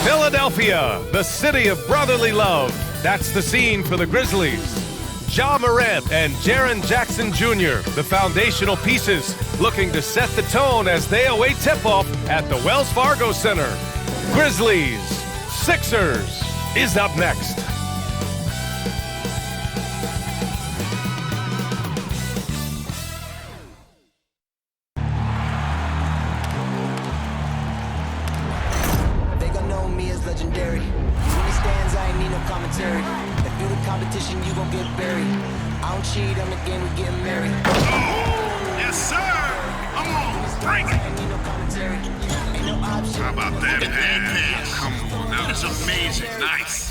Philadelphia, the city of brotherly love. That's the scene for the Grizzlies. Ja Morant and Jaren Jackson Jr., the foundational pieces, looking to set the tone as they await tip-off at the Wells Fargo Center. Grizzlies, Sixers is up next. They gon' know me as legendary. When he stands, I ain't need no commentary. If you the competition, you gon' get buried. I don't cheat on the game, we getting married. Yes, sir. Come on, bring it. Ain't need no commentary. Ain't no option. How about that pass? Come on, that was amazing. Nice.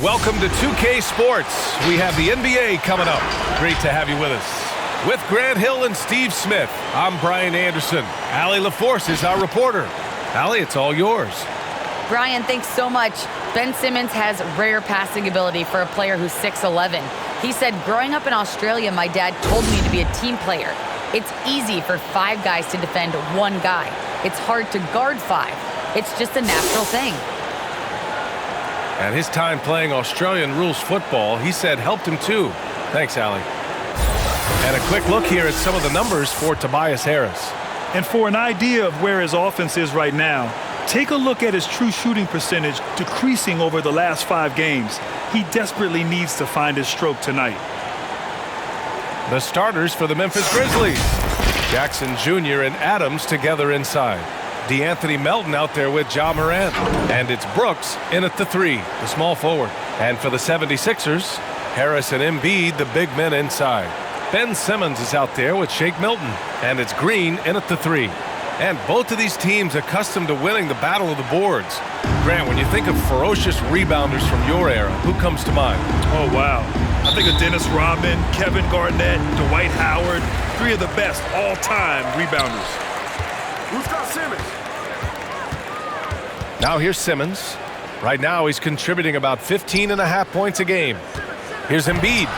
Welcome to 2K Sports. We have the NBA coming up. Great to have you with us. With Grant Hill and Steve Smith, I'm Brian Anderson. Allie LaForce is our reporter. Allie, it's all yours. Brian, thanks so much. Ben Simmons has rare passing ability for a player who's 6'11". He said, growing up in Australia, my dad told me to be a team player. It's easy for 5 guys to defend 1 guy. It's hard to guard 5. It's just a natural thing. And his time playing Australian rules football, he said, helped him too. Thanks, Allie. And a quick look here at some of the numbers for Tobias Harris. And for an idea of where his offense is right now, take a look at his true shooting percentage decreasing over the last 5 games. He desperately needs to find his stroke tonight. The starters for the Memphis Grizzlies. Jackson Jr. and Adams together inside. DeAnthony Melton out there with Ja Morant. And it's Brooks in at the 3, the small forward. And for the 76ers, Harris and Embiid, the big men inside. Ben Simmons is out there with Shake Milton. And it's Green in at the 3. And both of these teams accustomed to winning the battle of the boards. Grant, when you think of ferocious rebounders from your era, who comes to mind? Oh, wow. I think of Dennis Rodman, Kevin Garnett, Dwight Howard, 3 of the best all-time rebounders. Who's got Simmons? Now here's Simmons. Right now he's contributing about 15.5 points a game. Here's Embiid.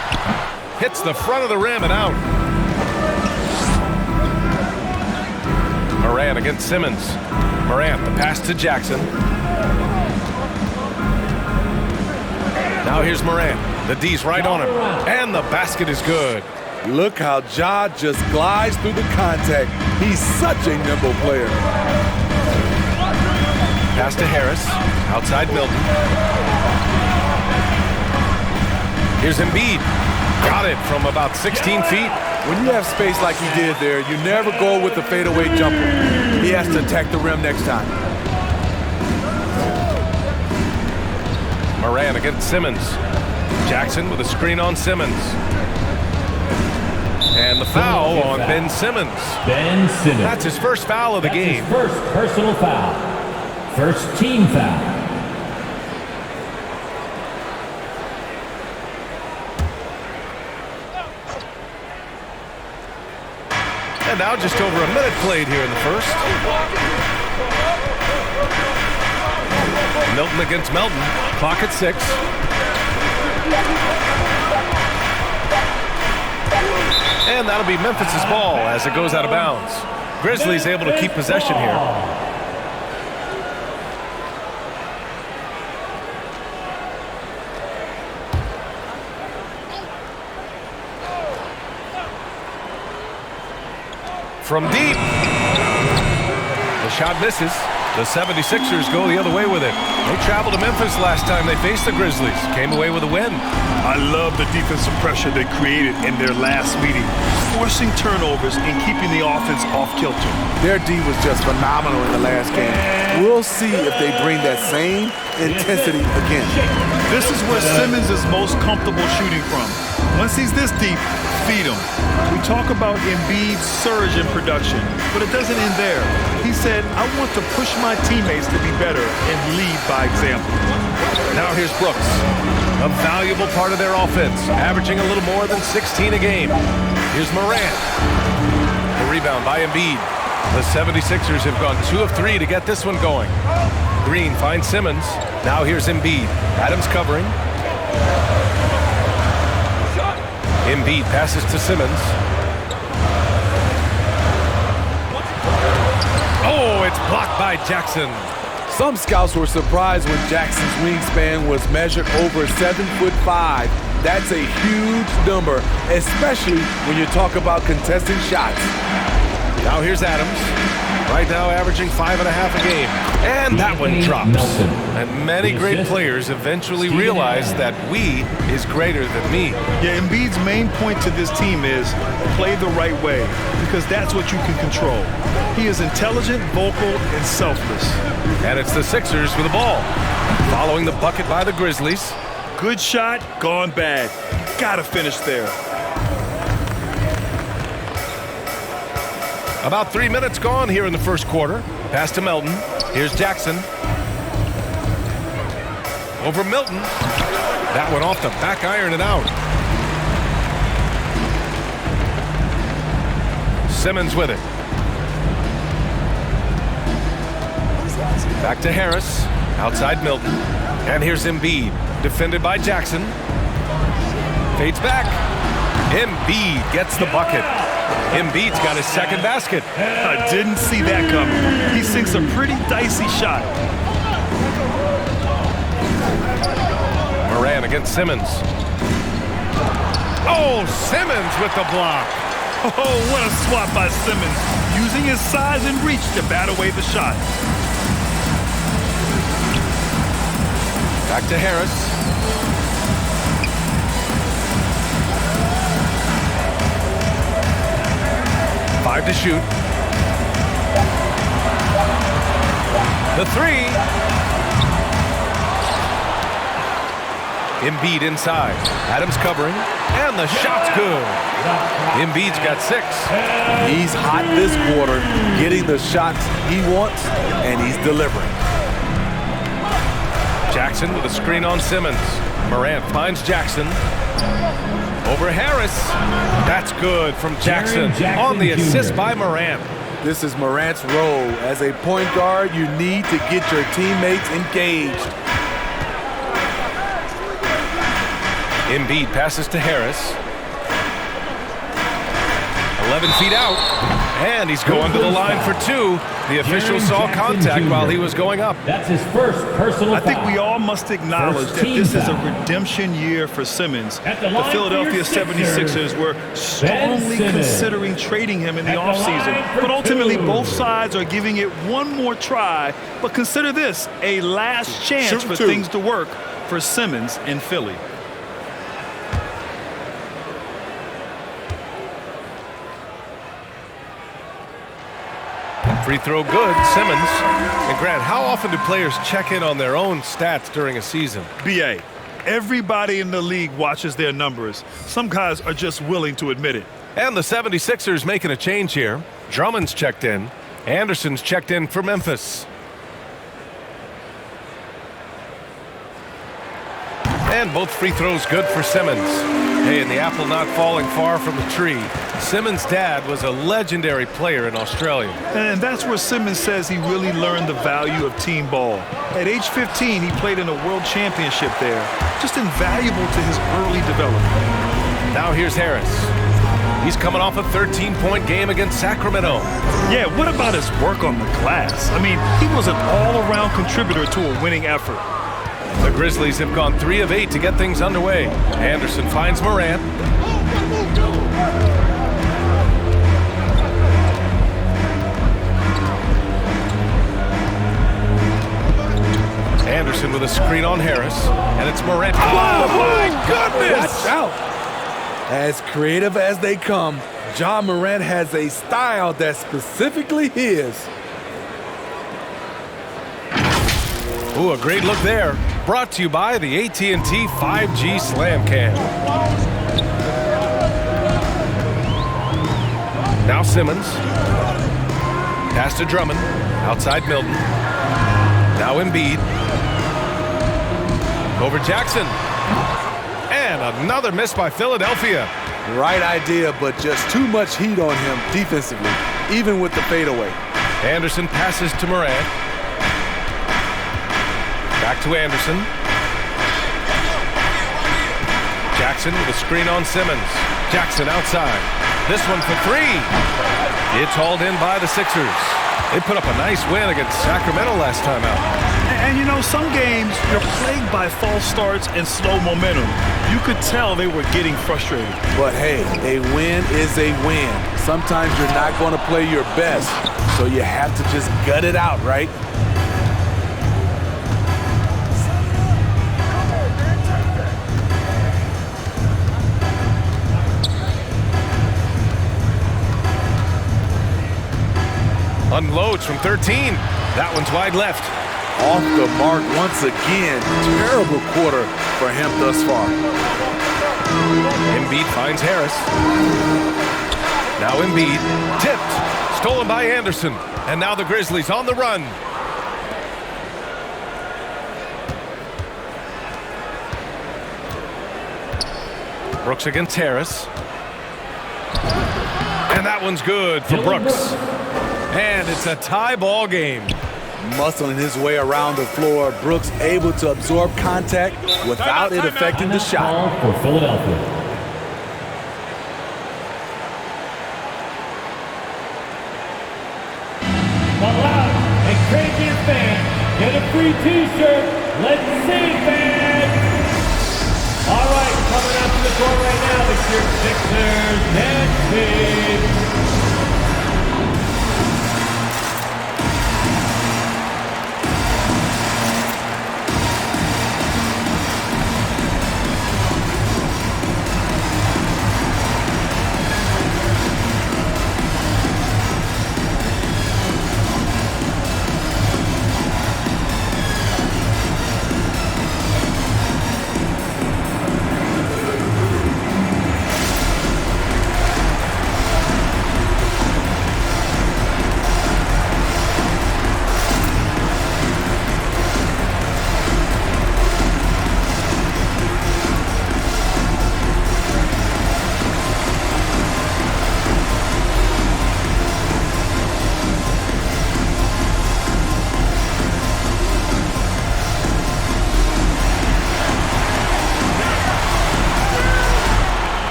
Hits the front of the rim and out. Morant against Simmons. Morant, the pass to Jackson. Now here's Morant. The D's right on him. And the basket is good. Look how Ja just glides through the contact. He's such a nimble player. Pass to Harris. Outside Milton. Here's Embiid. Got it from about 16 feet. When you have space like he did there, you never go with the fadeaway jumper. He has to attack the rim next time. Morant against Simmons. Jackson with a screen on Simmons. And the foul on Ben Simmons. Ben Simmons. That's his first foul of the game. His first personal foul. First team foul. And now just over a minute played here in the first. Milton against Melton. Clock at 6. And that'll be Memphis's ball as it goes out of bounds. Grizzlies able to keep possession here. From deep. The shot misses. The 76ers go the other way with it. They traveled to Memphis last time they faced the Grizzlies. Came away with a win. I love the defensive pressure they created in their last meeting, forcing turnovers and keeping the offense off kilter. Their D was just phenomenal in the last game. We'll see if they bring that same intensity again. This is where Simmons is most comfortable shooting from. Once he's this deep, feed him. We talk about Embiid's surge in production, but it doesn't end there. He said, I want to push my teammates to be better and lead by example. Now here's Brooks, a valuable part of their offense, averaging a little more than 16 a game. Here's Morant. The rebound by Embiid. The 76ers have gone 2 of 3 to get this one going. Green finds Simmons. Now here's Embiid. Adams covering. Embiid passes to Simmons. Oh, it's blocked by Jackson. Some scouts were surprised when Jackson's wingspan was measured over 7'5". That's a huge number, especially when you talk about contesting shots. Now here's Adams. Right now averaging 5.5 a game. And that one drops. And many great players eventually realize that we is greater than me. Yeah, Embiid's main point to this team is play the right way, because that's what you can control. He is intelligent, vocal, and selfless. And it's the Sixers with the ball. Following the bucket by the Grizzlies. Good shot, gone bad. Gotta finish there. About 3 minutes gone here in the first quarter. Pass to Melton. Here's Jackson. Over Milton. That one off the back iron and out. Simmons with it. Back to Harris. Outside Milton. And here's Embiid. Defended by Jackson. Fades back. Embiid gets the bucket. Embiid's got his second basket. I didn't see that coming. He sinks a pretty dicey shot. Morant against Simmons. Oh, Simmons with the block. Oh, what a swat by Simmons, using his size and reach to bat away the shot. Back to Harris. Five to shoot. The three. Embiid inside. Adams covering. And the shot's good. Embiid's got 6. He's hot this quarter, getting the shots he wants, and he's delivering. Jackson with a screen on Simmons. Morant finds Jackson. Over Harris. That's good from Jackson on the assist by Morant. This is Morant's role. As a point guard, you need to get your teammates engaged. Embiid passes to Harris. 11 feet out. And he's going to the line for 2. The official saw contact while he was going up. That's his first personal foul. I think we all must acknowledge that this is a redemption year for Simmons. The Philadelphia 76ers were strongly considering trading him in the offseason, but ultimately both sides are giving it one more try. But consider this, a last chance for things to work for Simmons in Philly. Free throw good, Simmons. And Grant, how often do players check in on their own stats during a season? BA, everybody in the league watches their numbers. Some guys are just willing to admit it. And the 76ers making a change here. Drummond's checked in. Anderson's checked in for Memphis. And both free throws good for Simmons. Hey, and the apple not falling far from the tree. Simmons' dad was a legendary player in Australia. And that's where Simmons says he really learned the value of team ball. At age 15, he played in a world championship there. Just invaluable to his early development. Now here's Harris. He's coming off a 13-point game against Sacramento. Yeah, what about his work on the glass? I mean, he was an all-around contributor to a winning effort. The Grizzlies have gone 3 of 8 to get things underway. Anderson finds Morant. Anderson with a screen on Harris. And it's Morant. Oh, my goodness! Watch out! As creative as they come, Ja Morant has a style that's specifically his. Ooh, a great look there. Brought to you by the AT&T 5G Slam Cam. Now Simmons. Pass to Drummond. Outside Milton. Now Embiid. Over Jackson. And another miss by Philadelphia. Right idea, but just too much heat on him defensively, even with the fadeaway. Anderson passes to Morant. Back to Anderson. Jackson with a screen on Simmons. Jackson outside. This one for 3. It's hauled in by the Sixers. They put up a nice win against Sacramento last time out. And you know, some games you're plagued by false starts and slow momentum. You could tell they were getting frustrated. But hey, a win is a win. Sometimes you're not going to play your best, so you have to just gut it out, right? Unloads from 13. That one's wide left. Off the mark once again. Terrible quarter for him thus far. Embiid finds Harris. Now Embiid tipped. Stolen by Anderson. And now the Grizzlies on the run. Brooks against Harris. And that one's good for Brooks. And it's a tie ball game. Muscling his way around the floor, Brooks able to absorb contact without it affecting the shot. Ball for Philadelphia. Call out and crazy fans get a free T-shirt. Let's see, fans. All right, coming out to the court right now, it's your Sixers next team.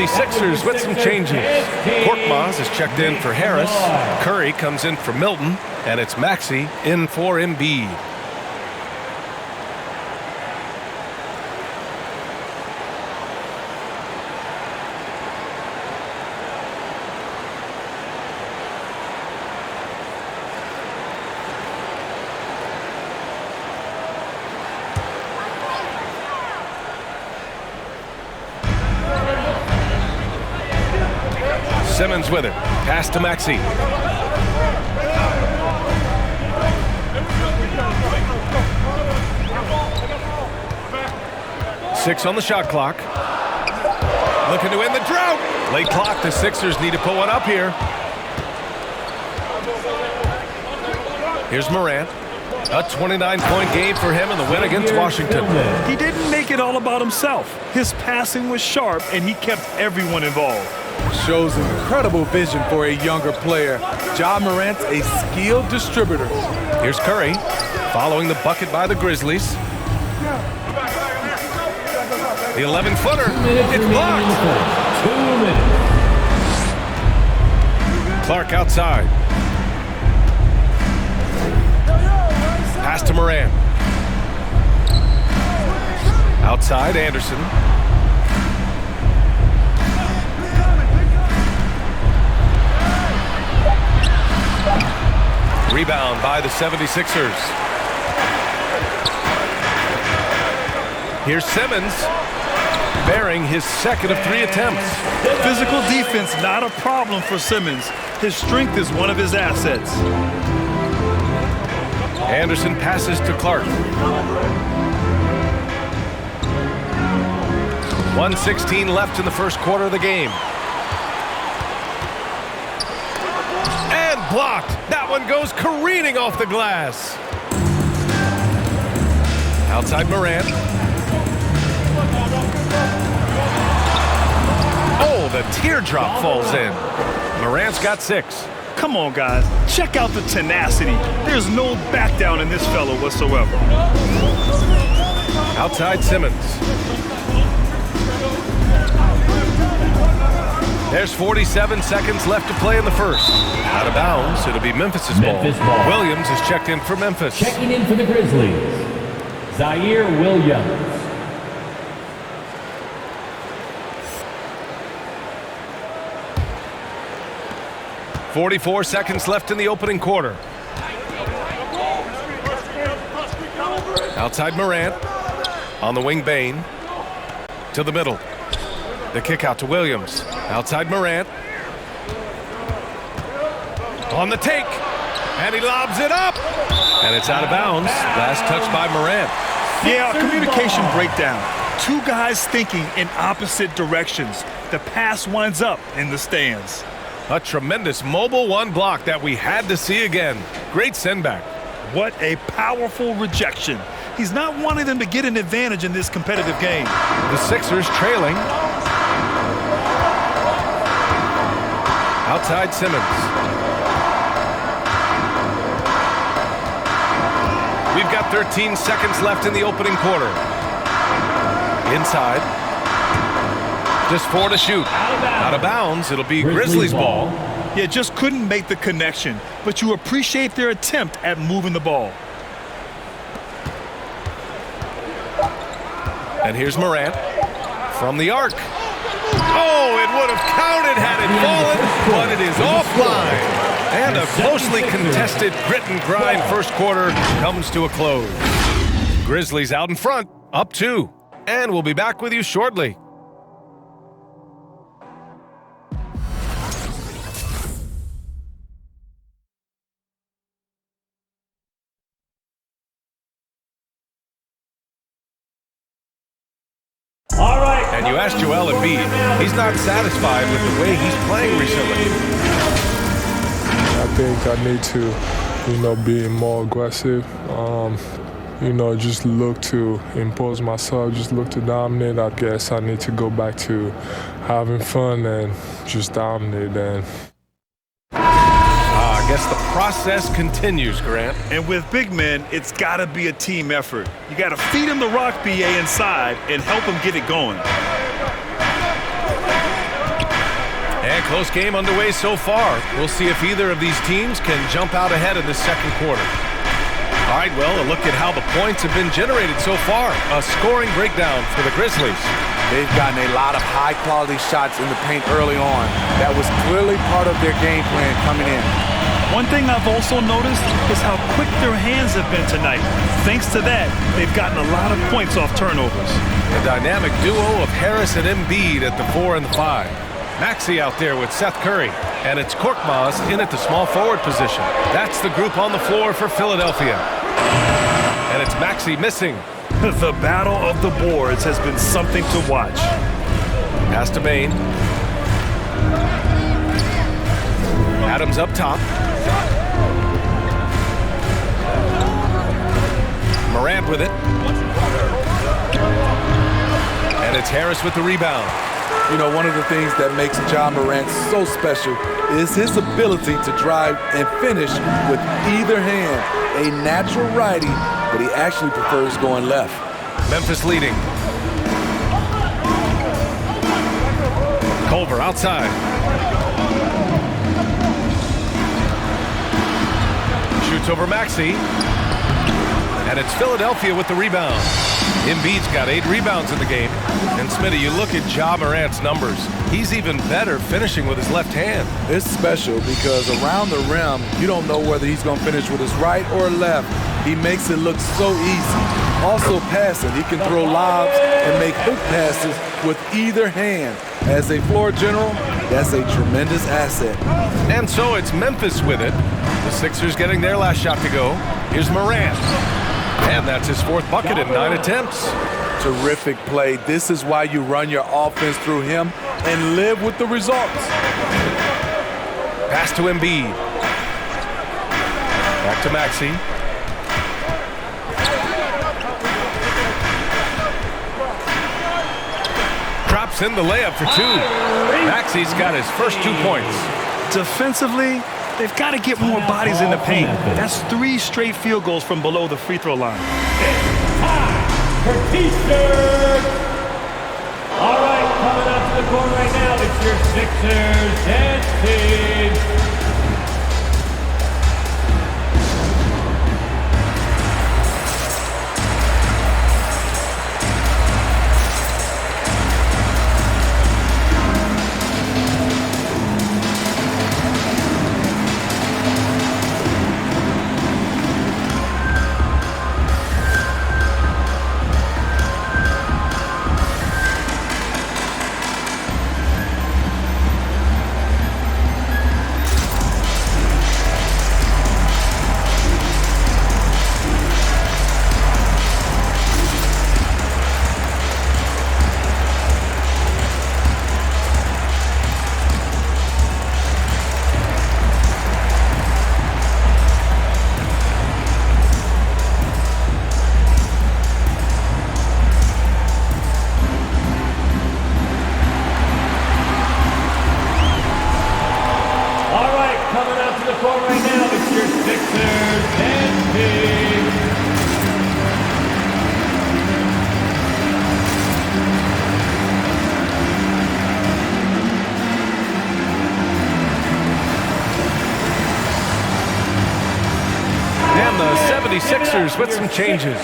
Sixers with some changes. Korkmaz is checked in for Harris. Curry comes in for Milton. And it's Maxey in for Embiid. Simmons with it. Pass to Maxey. Six on the shot clock. Looking to end the drought. Late clock. The Sixers need to put one up here. Here's Morant. A 29-point game for him in the win against Washington. He didn't make it all about himself. His passing was sharp, and he kept everyone involved. Shows incredible vision for a younger player. Ja Morant's a skilled distributor. Here's Curry, following the bucket by the Grizzlies. The 11-footer, it's blocked. 2 minutes. Clark outside. Pass to Morant. Outside, Anderson. Rebound by the 76ers. Here's Simmons, bearing his second of 3 attempts. Physical defense, not a problem for Simmons. His strength is one of his assets. Anderson passes to Clark. 1:16 left in the first quarter of the game. And blocked. That one goes careening off the glass. Outside Morant. Oh, the teardrop falls in. Morant's got 6. Come on, guys. Check out the tenacity. There's no back down in this fellow whatsoever. Outside Simmons. There's 47 seconds left to play in the first. Out of bounds, it'll be Memphis's ball. Williams is checked in for Memphis. Checking in for the Grizzlies, Zaire Williams. 44 seconds left in the opening quarter. Outside Morant. On the wing, Bane. To the middle. The kick out to Williams. Outside Morant. On the take. And he lobs it up. And it's out of bounds. Last touch by Morant. Yeah, communication breakdown. 2 guys thinking in opposite directions. The pass winds up in the stands. A tremendous mobile 1 block that we had to see again. Great sendback. What a powerful rejection. He's not wanting them to get an advantage in this competitive game. The Sixers trailing. Outside Simmons. We've got 13 seconds left in the opening quarter. Inside. Just 4 to shoot. Out of bounds. It'll be Grizzlies ball. Yeah, just couldn't make the connection, but you appreciate their attempt at moving the ball. And here's Morant from the arc. Oh, it would have counted had it fallen, but it is offline. And a closely contested grit and grind first quarter comes to a close. Grizzlies out in front, up 2. And we'll be back with you shortly. All right. And you asked Joel Embiid. He's not satisfied with the way he's playing recently. I think I need to, be more aggressive. Just look to impose myself, just look to dominate. I guess I need to go back to having fun and just dominate. And I guess the process continues, Grant. And with big men, it's got to be a team effort. You got to feed him the rock, BA, inside and help him get it going. And close game underway so far. We'll see if either of these teams can jump out ahead in the second quarter. All right, well, a look at how the points have been generated so far. A scoring breakdown for the Grizzlies. They've gotten a lot of high-quality shots in the paint early on. That was clearly part of their game plan coming in. One thing I've also noticed is how quick their hands have been tonight. Thanks to that, they've gotten a lot of points off turnovers. The dynamic duo of Harris and Embiid at the 4 and the 5. Maxey out there with Seth Curry. And it's Korkmaz in at the small forward position. That's the group on the floor for Philadelphia. And it's Maxey missing. The battle of the boards has been something to watch. Pass to Bane. Adams up top. Morant with it. And it's Harris with the rebound. One of the things that makes Ja Morant so special is his ability to drive and finish with either hand. A natural righty, but he actually prefers going left. Memphis leading. Culver outside. Shoots over Maxey. And it's Philadelphia with the rebound. Embiid's got 8 rebounds in the game. And Smitty, you look at Ja Morant's numbers. He's even better finishing with his left hand. It's special because around the rim, you don't know whether he's going to finish with his right or left. He makes it look so easy. Also passing, he can throw lobs and make hook passes with either hand. As a floor general, that's a tremendous asset. And so it's Memphis with it. The Sixers getting their last shot to go. Here's Morant. And that's his 4th bucket in 9 attempts. Terrific play. This is why you run your offense through him and live with the results. Pass to Embiid. Back to Maxey. Drops puts in the layup for two. Maxey's got his first 2 points. Defensively, they've got to get more bodies in the paint. That's 3 straight field goals from below the free throw line. It's time for T-shirt. All right, coming up to the court right now, it's your Sixers dance team. Sixers with some changes.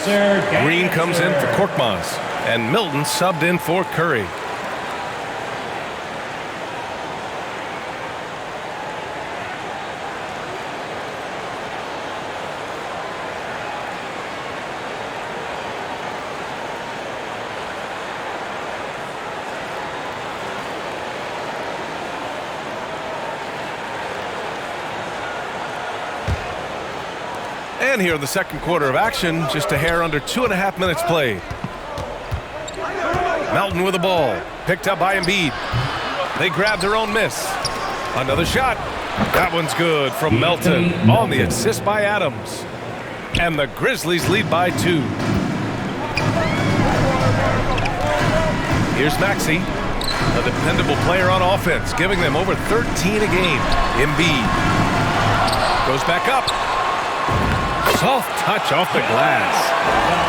Green comes in for Korkmaz, and Milton subbed in for Curry. And here in the second quarter of action, just a hair under 2.5 minutes played. Melton with the ball, picked up by Embiid. They grab their own miss. Another shot. That one's good from Melton on the assist by Adams. And the Grizzlies lead by 2. Here's Maxey, a dependable player on offense, giving them over 13 a game. Embiid goes back up. Soft touch off the glass.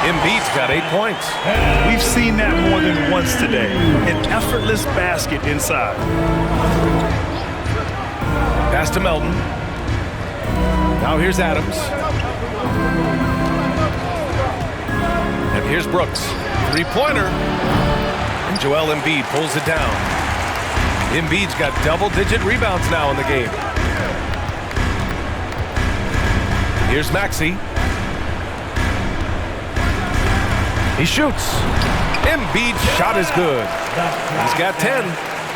Embiid's got 8 points. We've seen that more than once today. An effortless basket inside. Pass to Melton. Now here's Adams. And here's Brooks. 3-pointer. And Joel Embiid pulls it down. Embiid's got double-digit rebounds now in the game. Here's Maxey. He shoots. Embiid's shot is good. He's got 10.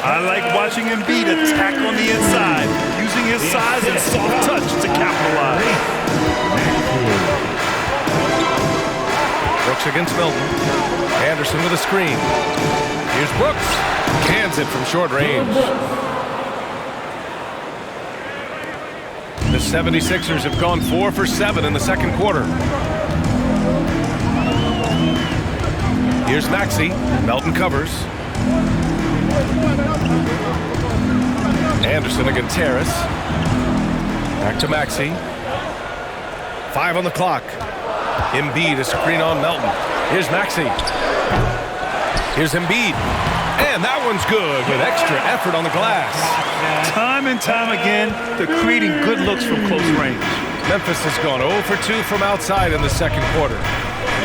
I like watching Embiid attack on the inside, using his size and soft touch to capitalize. Brooks against Milton. Anderson with a screen. Here's Brooks. Cans it from short range. The 76ers have gone 4 for 7 in the second quarter. Here's Maxey. Melton covers. Anderson against Harris. Back to Maxey. 5 on the clock. Embiid a screen on Melton. Here's Maxey. Here's Embiid. And that one's good with extra effort on the glass. Time and time again, they're creating good looks from close range. Memphis has gone 0 for 2 from outside in the second quarter.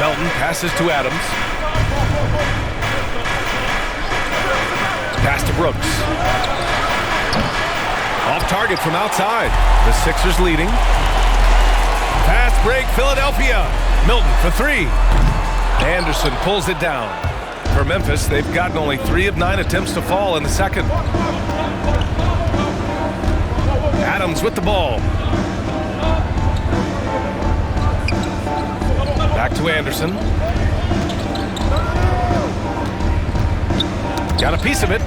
Melton passes to Adams. Pass to Brooks. Off target from outside. The Sixers leading. Fast break, Philadelphia. Milton for 3. Anderson pulls it down. For Memphis, they've gotten only 3 of 9 attempts to fall in the second. Adams with the ball. Back to Anderson. Got a piece of it.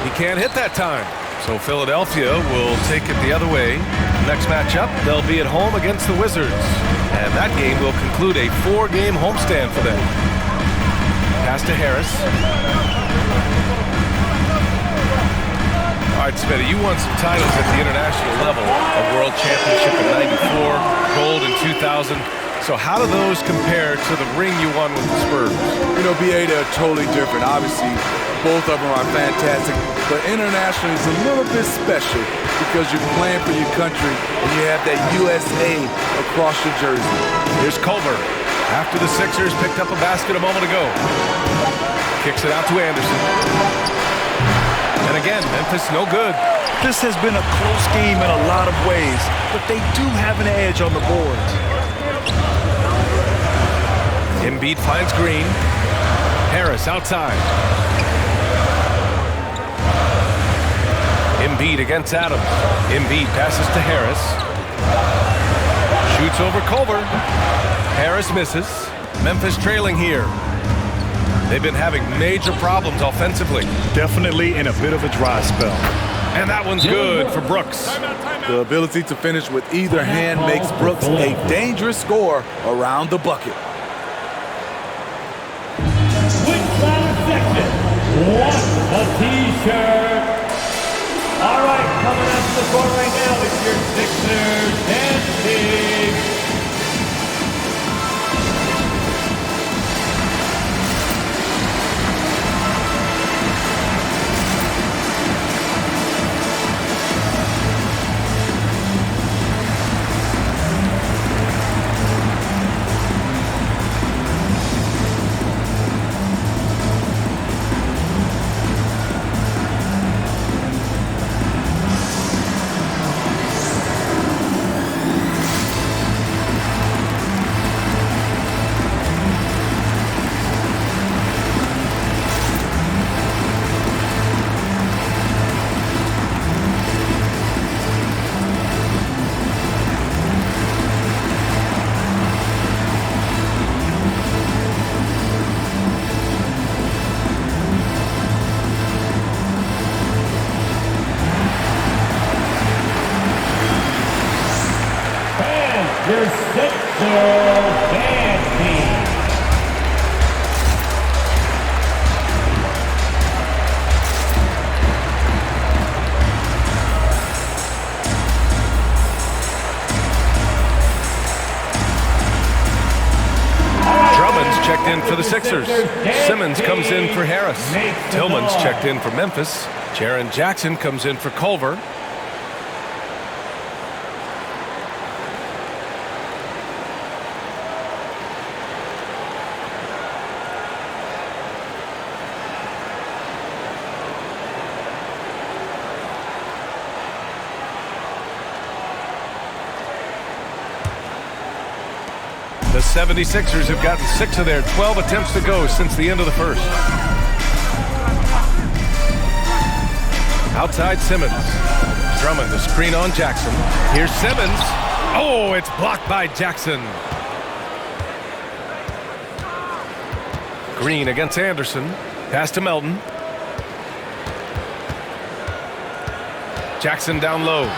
He can't hit that time. So Philadelphia will take it the other way. Next matchup, they'll be at home against the Wizards. And that game will conclude a 4-game homestand for them. Pass to Harris. All right, Smitty, you won some titles at the international level. A world championship in '94, gold in 2000. So how do those compare to the ring you won with the Spurs? You know, BA, they're totally different. Obviously, both of them are fantastic. But international is a little bit special because you're playing for your country and you have that USA across your jersey. Here's Culver. After the Sixers picked up a basket a moment ago. Kicks it out to Anderson. And again, Memphis no good. This has been a close game in a lot of ways, but they do have an edge on the boards. Embiid finds Green. Harris outside. Embiid against Adams. Embiid passes to Harris. Shoots over Culver. Harris misses. Memphis trailing here. They've been having major problems offensively. Definitely in a bit of a dry spell. And that one's good for Brooks. The ability to finish with either hand makes Brooks a dangerous scorer around the bucket. Switch side section. What's a T-shirt? All right, coming up to the court right now is your Sixers and Kings. Your Sixers and Kings. Drummond's checked in for the Sixers. Simmons comes in for Harris. Tillman's checked in for Memphis. Jaren Jackson comes in for Culver. The 76ers have gotten 6 of their 12 attempts to go since the end of the first. Outside Simmons. Drummond, the screen on Jackson. Here's Simmons. Oh, it's blocked by Jackson. Green against Anderson. Pass to Melton. Jackson down low.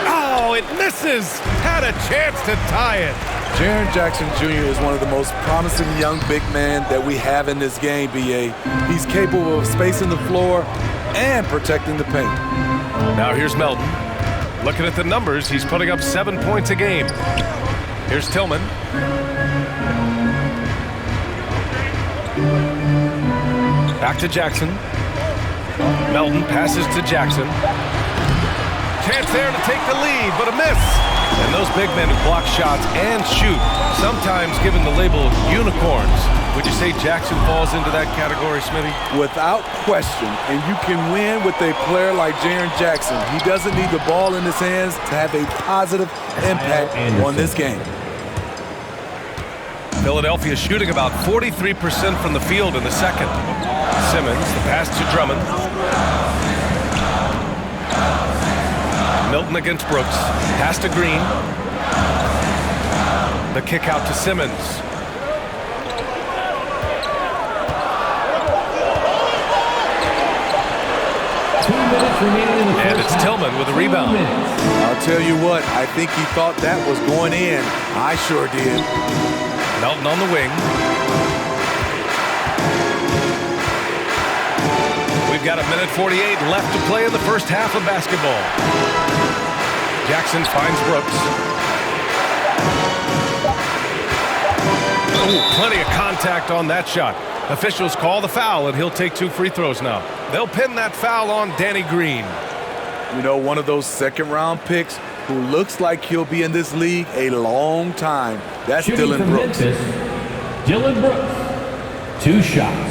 Oh, it misses. Had a chance to tie it. Jaren Jackson Jr. is one of the most promising young big men that we have in this game, BA. He's capable of spacing the floor and protecting the paint. Now here's Melton. Looking at the numbers, he's putting up 7 points a game. Here's Tillman. Back to Jackson. Melton passes to Jackson. Chance there to take the lead, but a miss. And those big men who block shots and shoot, sometimes given the label unicorns. Would you say Jackson falls into that category, Smitty? Without question, and you can win with a player like Jaren Jackson. He doesn't need the ball in his hands to have a positive impact on this game. Philadelphia shooting about 43% from the field in the second. Simmons, the pass to Drummond. Milton against Brooks. Pass to Green. The kick out to Simmons. minutes remaining in the And first it's half. Tillman with a rebound. 2 minutes. I'll tell you what, I think he thought that was going in. I sure did. Melton on the wing. We've got 1:48 left to play in the first half of basketball. Jackson finds Brooks. Oh, plenty of contact on that shot. Officials call the foul, and he'll take 2 free throws now. They'll pin that foul on Danny Green. You know, one of those second-round picks who looks like he'll be in this league a long time. That's Shooting Dylan from Brooks. Memphis, Dylan Brooks. 2 shots.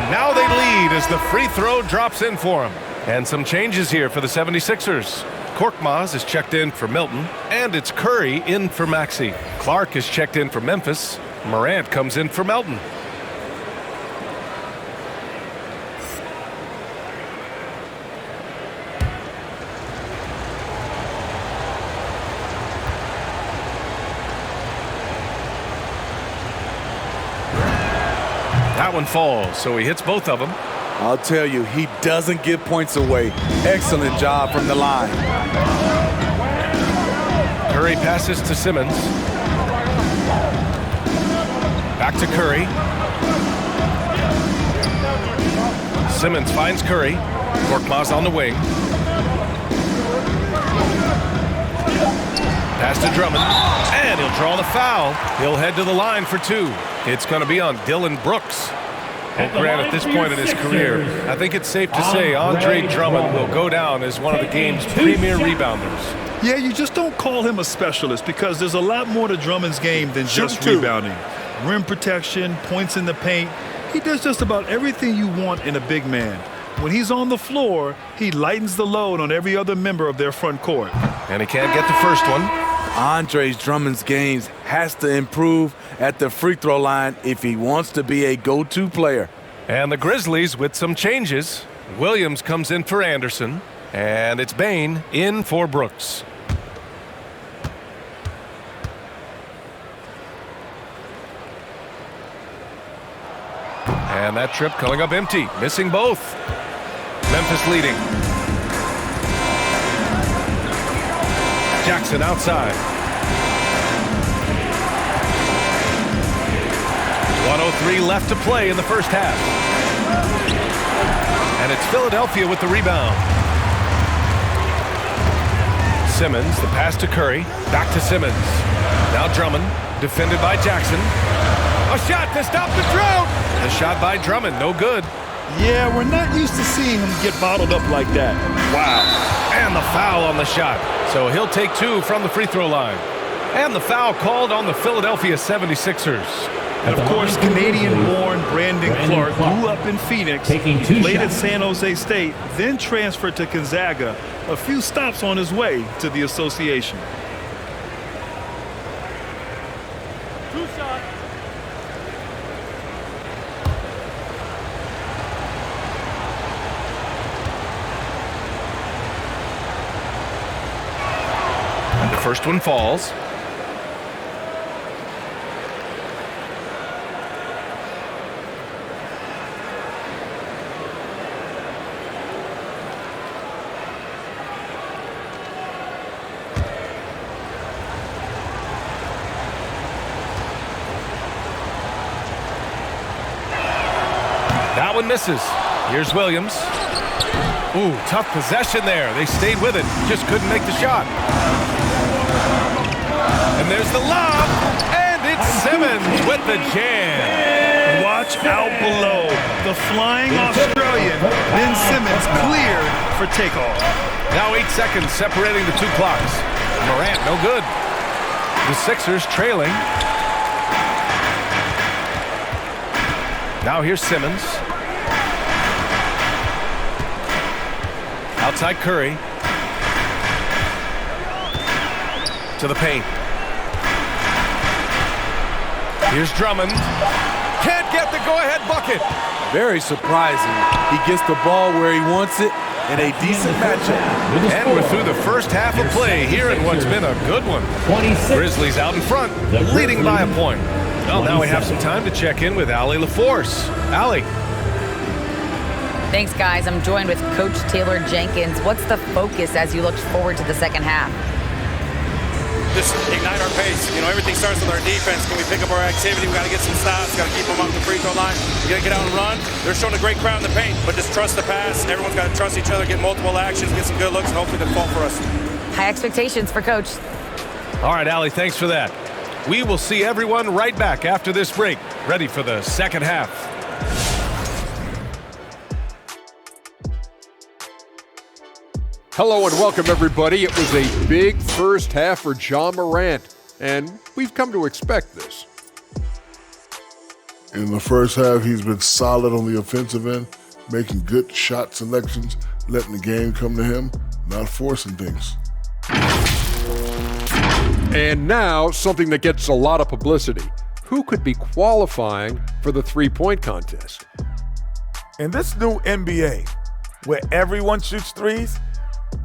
Now they lead as the free throw drops in for him. And some changes here for the 76ers. Korkmaz is checked in for Milton, and it's Curry in for Maxey. Clark is checked in for Memphis. Morant comes in for Melton. That one falls, so he hits both of them. I'll tell you, he doesn't give points away. Excellent job from the line. Curry passes to Simmons. Back to Curry. Simmons finds Curry. Korkmaz on the wing. Pass to Drummond. And he'll draw the foul. He'll head to the line for 2. It's going to be on Dylan Brooks. Well, Grant, at this point in his career, I think it's safe to say Andre Drummond will go down as one of the game's premier rebounders. Yeah, you just don't call him a specialist because there's a lot more to Drummond's game than just rebounding. Rim protection, points in the paint. He does just about everything you want in a big man. When he's on the floor, he lightens the load on every other member of their front court. And he can't get the first one. Andre Drummond's games has to improve at the free throw line if he wants to be a go-to player. And the Grizzlies with some changes. Williams comes in for Anderson, and it's Bain in for Brooks. And that trip coming up empty, missing both. Memphis leading. Jackson outside. 1:03 left to play in the first half. And it's Philadelphia with the rebound. Simmons, the pass to Curry. Back to Simmons. Now Drummond, defended by Jackson. A shot to stop the drought. The shot by Drummond, no good. Yeah, we're not used to seeing him get bottled up like that. Wow. And the foul on the shot. So he'll take 2 from the free throw line. And the foul called on the Philadelphia 76ers. And of course, Canadian-born Brandon Clark grew up in Phoenix, played at San Jose State, then transferred to Gonzaga, a few stops on his way to the association. 2 shots. And the first one falls. That one misses. Here's Williams. Ooh, tough possession there. They stayed with it. Just couldn't make the shot. And there's the lob. And it's Simmons with the jam. Watch out below. The flying Australian, Ben Simmons, cleared for takeoff. Now 8 seconds separating the 2 clocks. Morant, no good. The Sixers trailing. Now here's Simmons. Outside Curry. To the paint. Here's Drummond. Can't get the go-ahead bucket. Very surprising. He gets the ball where he wants it in a decent matchup. And we're through the first half of play here in what's been a good one. Grizzlies out in front, leading by a point. Well, now we have some time to check in with Allie LaForce. Allie. Thanks, guys. I'm joined with Coach Taylor Jenkins. What's the focus as you look forward to the second half? Just ignite our pace. You know, everything starts with our defense. Can we pick up our activity? We got to get some stops. Got to keep them off the free throw line. We got to get out and run. They're showing a great crowd in the paint, but just trust the pass. Everyone's got to trust each other, get multiple actions, get some good looks, and hopefully they fall for us. High expectations for Coach. All right, Allie, thanks for that. We will see everyone right back after this break, ready for the second half. Hello and welcome, everybody. It was a big first half for Ja Morant, and we've come to expect this. In the first half, he's been solid on the offensive end, making good shot selections, letting the game come to him, not forcing things. And now, something that gets a lot of publicity. Who could be qualifying for the three-point contest? In this new NBA, where everyone shoots threes,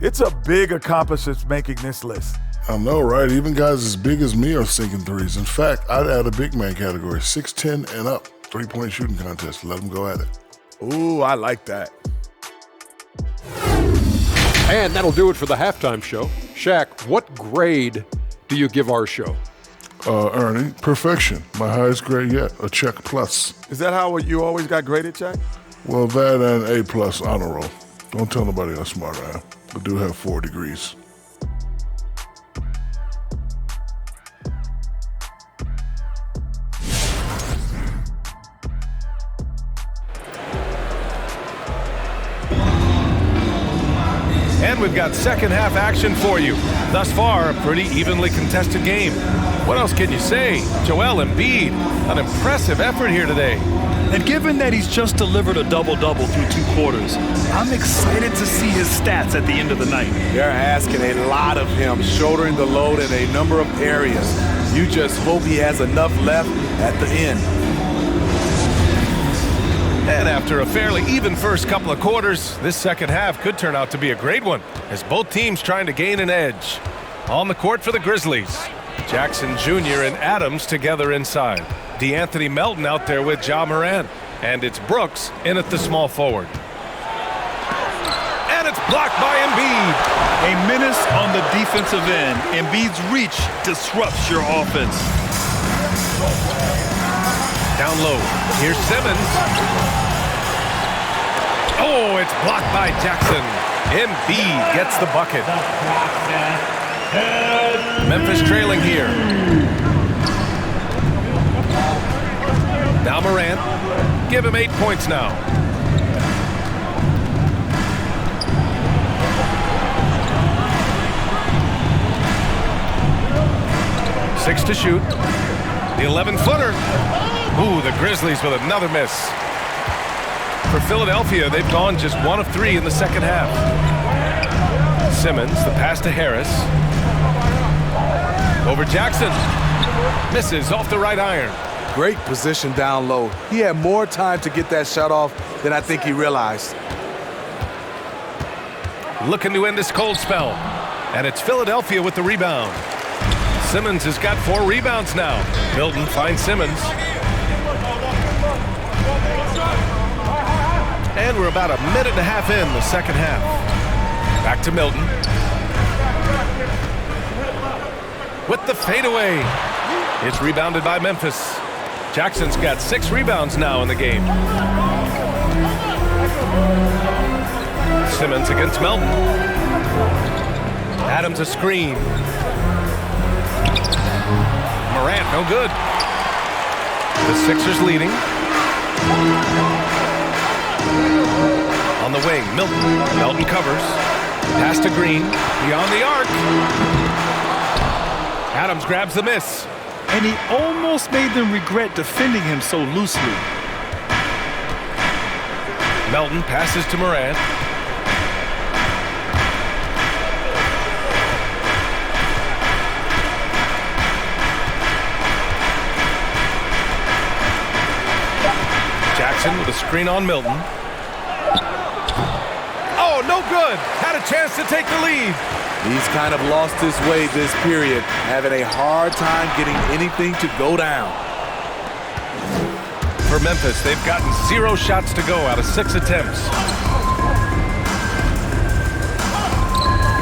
it's a big accomplishment making this list. I know, right? Even guys as big as me are sinking threes. In fact, I'd add a big man category, 6'10" and up, three-point shooting contest. Let them go at it. Ooh, I like that. And that'll do it for the halftime show. Shaq, what grade do you give our show? Ernie, perfection. My highest grade yet, a check plus. Is that how you always got graded, Shaq? Well, that and A+ honor roll. Don't tell nobody how smart I am. I do have 4 degrees. And we've got second half action for you. Thus far, a pretty evenly contested game. What else can you say? Joel Embiid, an impressive effort here today. And given that he's just delivered a double-double through 2 quarters, I'm excited to see his stats at the end of the night. They're asking a lot of him, shouldering the load in a number of areas. You just hope he has enough left at the end. And after a fairly even first couple of quarters, this second half could turn out to be a great one, as both teams trying to gain an edge. On the court for the Grizzlies, Jackson Jr. and Adams together inside. DeAnthony Melton out there with Ja Morant. And it's Brooks in at the small forward. And it's blocked by Embiid. A menace on the defensive end. Embiid's reach disrupts your offense. Down low. Here's Simmons. Oh, it's blocked by Jackson. Embiid gets the bucket. Memphis trailing here. Now Morant. Give him 8 points now. Six to shoot. The 11-footer. Ooh, the Grizzlies with another miss. For Philadelphia, they've gone just 1 of 3 in the second half. Simmons, the pass to Harris. Over Jackson. Misses off the right iron. Great position down low. He had more time to get that shot off than I think he realized. Looking to end this cold spell. And it's Philadelphia with the rebound. Simmons has got 4 rebounds now. Milton finds Simmons. And we're about a minute and a half in the second half. Back to Milton. With the fadeaway. It's rebounded by Memphis. Jackson's got 6 rebounds now in the game. Simmons against Melton. Adams a screen. Morant, no good. The Sixers leading. On the wing, Milton. Melton covers. Pass to Green. Beyond the arc. Adams grabs the miss. And he almost made them regret defending him so loosely. Melton passes to Morant. Jackson with a screen on Milton. Oh, no good. Had a chance to take the lead. He's kind of lost his way this period, having a hard time getting anything to go down. For Memphis, they've gotten 0 shots to go out of 6 attempts.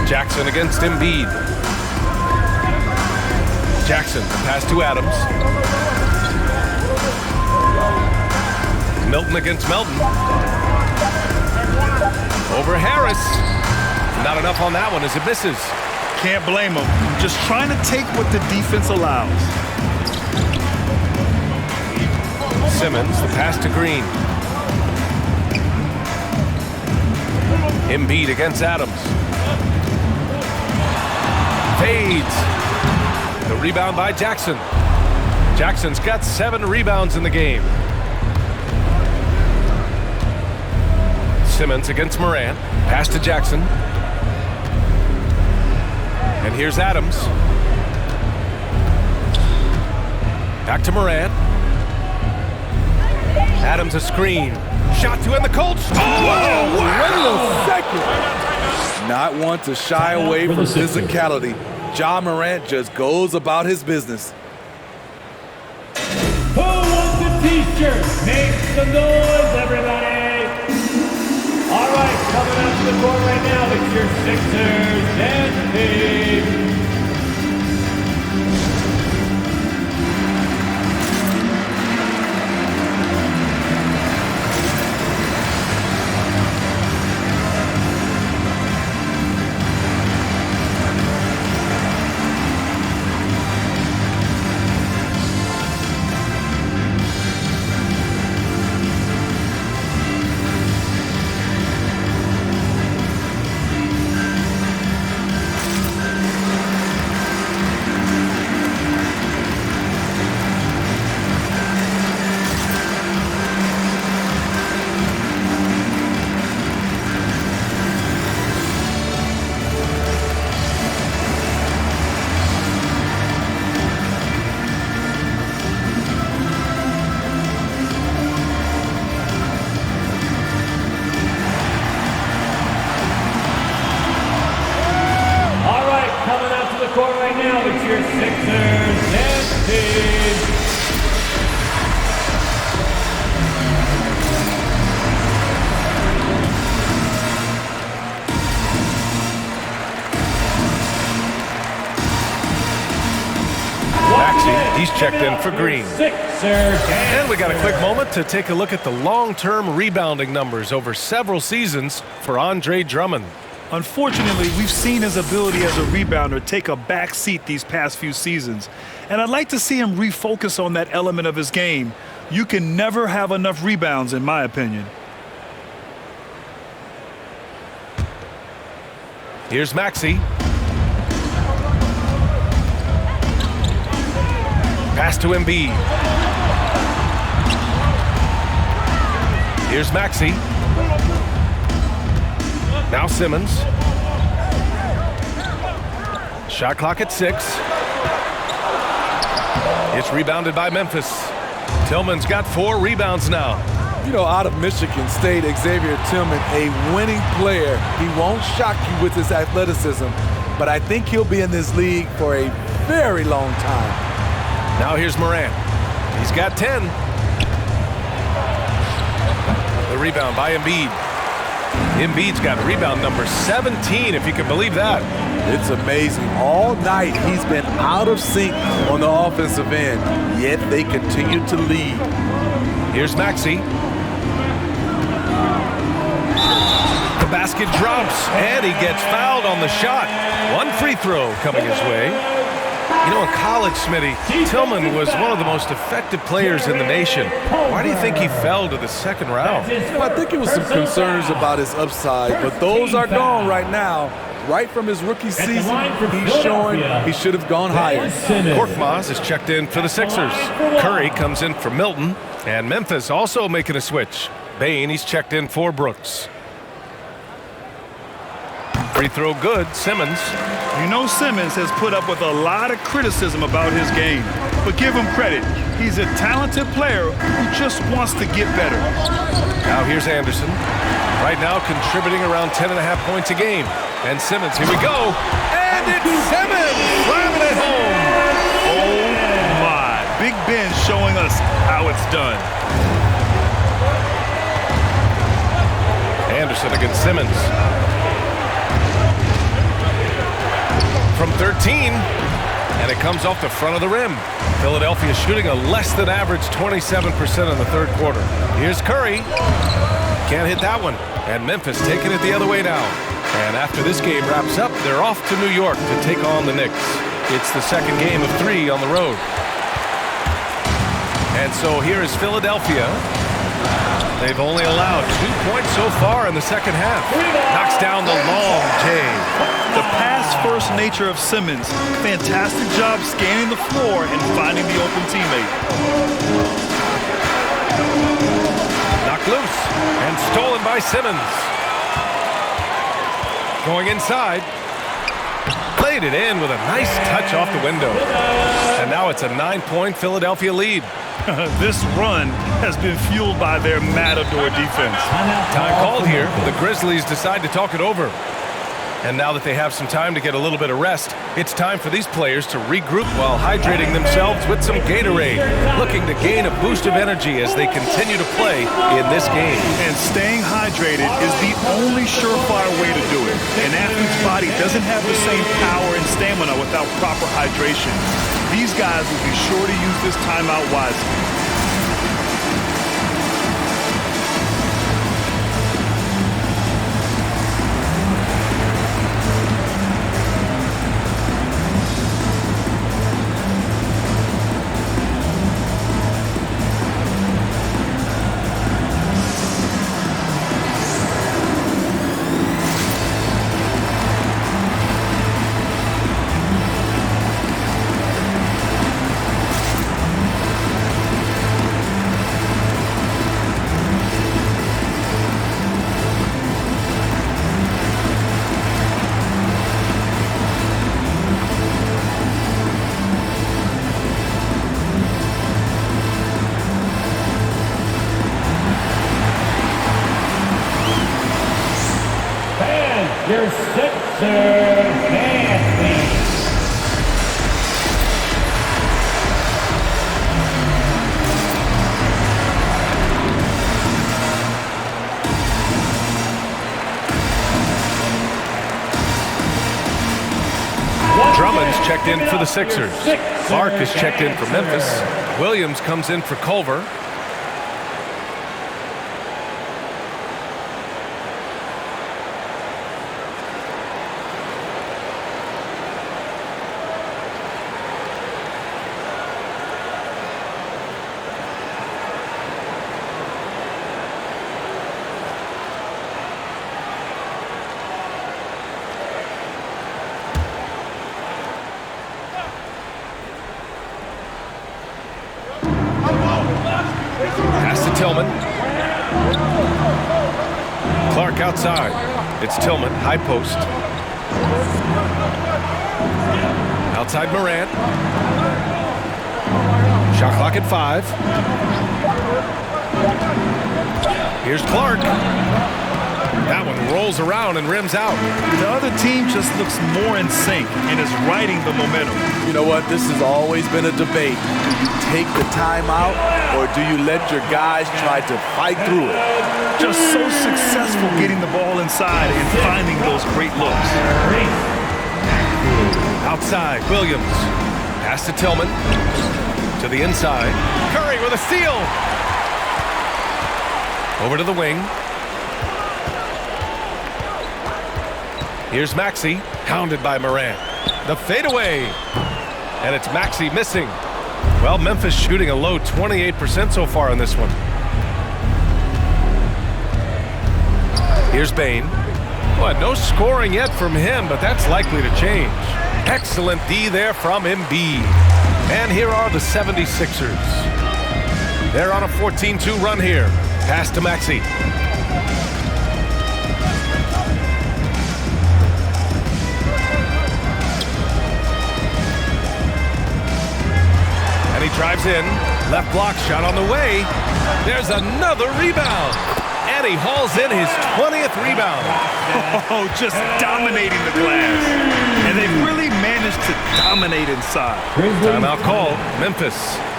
Jackson against Embiid. Jackson, the pass to Adams. Milton against Melton. Over Harris. Not enough on that one as it misses. Can't blame him. Just trying to take what the defense allows. Simmons, the pass to Green. Embiid against Adams. Fades. The rebound by Jackson. Jackson's got 7 rebounds in the game. Simmons against Morant. Pass to Jackson. And here's Adams. Back to Morant. Adams a screen. Shot to end the Colts. Oh, wow. Wait a second. Not one to shy away from physicality. Ja Morant just goes about his business. Who wants a t-shirt? Make some noise, everybody. All right, coming up to the court right now, it's your Sixers and team. He's checked in for Green. And we got a quick moment to take a look at the long-term rebounding numbers over several seasons for Andre Drummond. Unfortunately, we've seen his ability as a rebounder take a back seat these past few seasons. And I'd like to see him refocus on that element of his game. You can never have enough rebounds, in my opinion. Here's Maxey. Pass to Embiid. Here's Maxey. Now Simmons. Shot clock at 6. It's rebounded by Memphis. Tillman's got 4 rebounds now. You know, out of Michigan State, Xavier Tillman, a winning player. He won't shock you with his athleticism, but I think he'll be in this league for a very long time. Now here's Morant. He's got 10. The rebound by Embiid. Embiid's got rebound number 17, if you can believe that. It's amazing. All night he's been out of sync on the offensive end, yet they continue to lead. Here's Maxey. The basket drops, and he gets fouled on the shot. 1 free throw coming his way. You know, in college, Smitty, Tillman was one of the most effective players in the nation. Why do you think he fell to the second round? Well, I think it was some concerns about his upside, but those are gone right now. Right from his rookie season, he's showing he should have gone higher. Korkmaz is checked in for the Sixers. Curry comes in for Milton, and Memphis also making a switch. Bane, he's checked in for Brooks. Free throw good, Simmons. You know Simmons has put up with a lot of criticism about his game, but give him credit. He's a talented player who just wants to get better. Now here's Anderson. Right now contributing around 10.5 points a game. And Simmons, here we go. And it's Simmons slamming it home. Oh my, Big Ben showing us how it's done. Anderson against Simmons. From 13, and it comes off the front of the rim. Philadelphia shooting a less than average 27% in the third quarter. Here's Curry. Can't hit that one. And Memphis taking it the other way now. And after this game wraps up, they're off to New York to take on the Knicks. It's the second game of 3 on the road. And so here is Philadelphia. They've only allowed 2 points so far in the second half. Knocks down the long J. The pass-first nature of Simmons. Fantastic job scanning the floor and finding the open teammate. Knocked loose and stolen by Simmons. Going inside. Played it in with a nice touch off the window. And now it's a 9-point Philadelphia lead. This run has been fueled by their matador defense. Time called here. The Grizzlies decide to talk it over. And now that they have some time to get a little bit of rest, it's time for these players to regroup while hydrating themselves with some Gatorade, looking to gain a boost of energy as they continue to play in this game. And staying hydrated is the only surefire way to do it. An athlete's body doesn't have the same power and stamina without proper hydration. These guys will be sure to use this timeout wisely. Your Sixers Anthony. Drummond's checked in for the Sixers. Clark is checked in for Memphis. Williams comes in for Culver. Pass to Tillman. Clark outside. It's Tillman, high post. Outside Morant. Shot clock at 5. Here's Clark. That one rolls around and rims out. The other team just looks more in sync and is riding the momentum. You know what? This has always been a debate. Do you take the timeout or do you let your guys try to fight through it? Just so successful getting the ball inside and finding those great looks. Outside, Williams. Pass to Tillman. To the inside. Curry with a steal. Over to the wing. Here's Maxey, hounded by Morant. The fadeaway. And it's Maxey missing. Well, Memphis shooting a low 28% so far on this one. Here's Bane. Well, no scoring yet from him, but that's likely to change. Excellent D there from Embiid. And here are the 76ers. They're on a 14-2 run here. Pass to Maxey. drives in. Left block shot on the way. There's another rebound. And he hauls in his 20th rebound. Oh, just dominating the glass. And they've really managed to dominate inside. Timeout call, Memphis.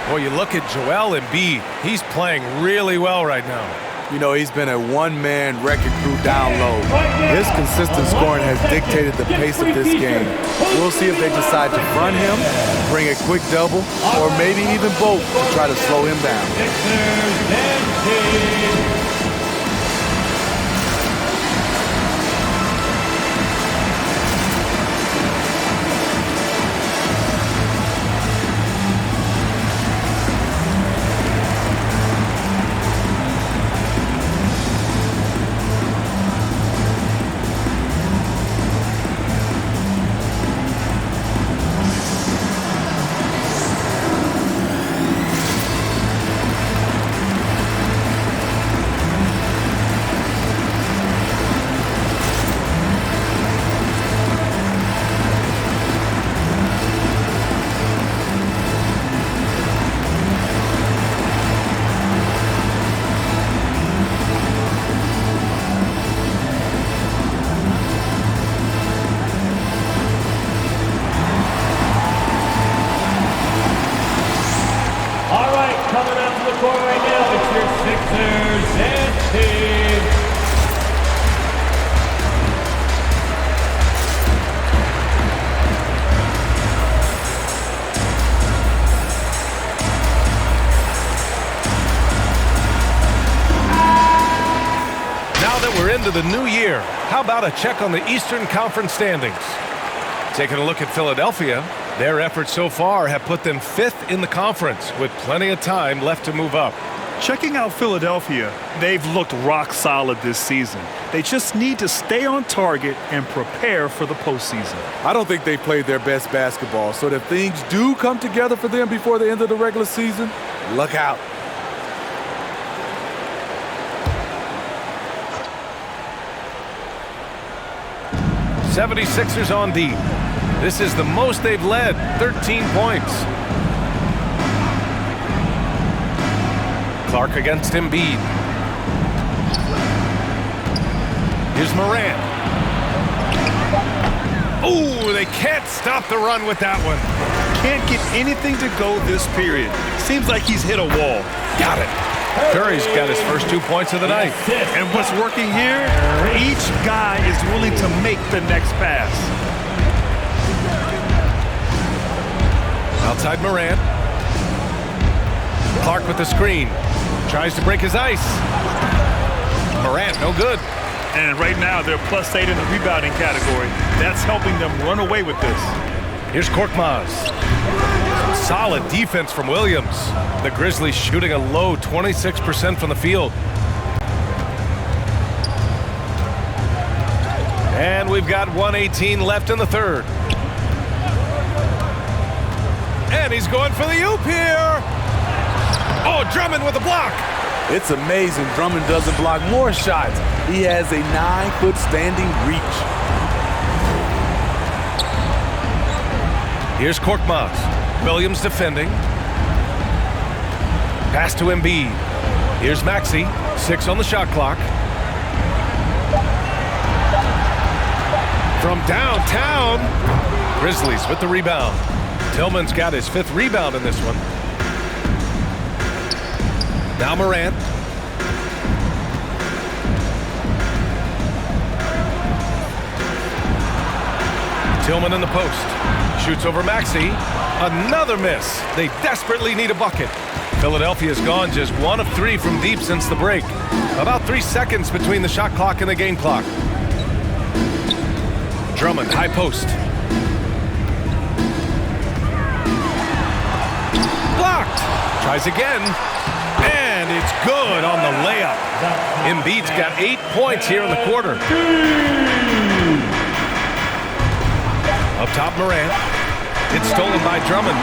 Boy, you look at Joel Embiid. He's playing really well right now. You know, he's been a one-man wrecking crew down low. His consistent scoring has dictated the pace of this game. We'll see if they decide to front him, bring a quick double, or maybe even both to try to slow him down. Into the new year, how about a check on the Eastern Conference standings? Taking a look at Philadelphia, their efforts so far have put them 5th in the conference with plenty of time left to move up. Checking out Philadelphia, they've looked rock solid this season. They just need to stay on target and prepare for the postseason. I don't think they played their best basketball, so if things do come together for them before the end of the regular season, look out. '76ers on deep. This is the most they've led, 13 points. Clark against Embiid. Here's Morant. Ooh, they can't stop the run with that one. Can't get anything to go this period. Seems like he's hit a wall. Got it. Curry's got his first 2 points of the night. And what's working here? Each guy is willing to make the next pass. Outside Morant. Clark with the screen. Tries to break his ice. Morant, no good. And right now, they're +8 in the rebounding category. That's helping them run away with this. Here's Korkmaz. Solid defense from Williams. The Grizzlies shooting a low 26% from the field. And we've got 1:18 left in the third. And he's going for the oop here. Oh, Drummond with a block. It's amazing Drummond doesn't block more shots. He has a 9-foot standing reach. Here's Korkmaz. Williams defending. Pass to Embiid. Here's Maxey. 6 on the shot clock. From downtown. Grizzlies with the rebound. Tillman's got his 5th rebound in this one. Now Morant. Tillman in the post. Shoots over Maxey. Another miss. They desperately need a bucket. Philadelphia's gone just 1 of 3 from deep since the break. About 3 seconds between the shot clock and the game clock. Drummond, high post. Blocked. Tries again. And it's good on the layup. Embiid's got 8 points here in the quarter. Up top, Morant. It's stolen by Drummond.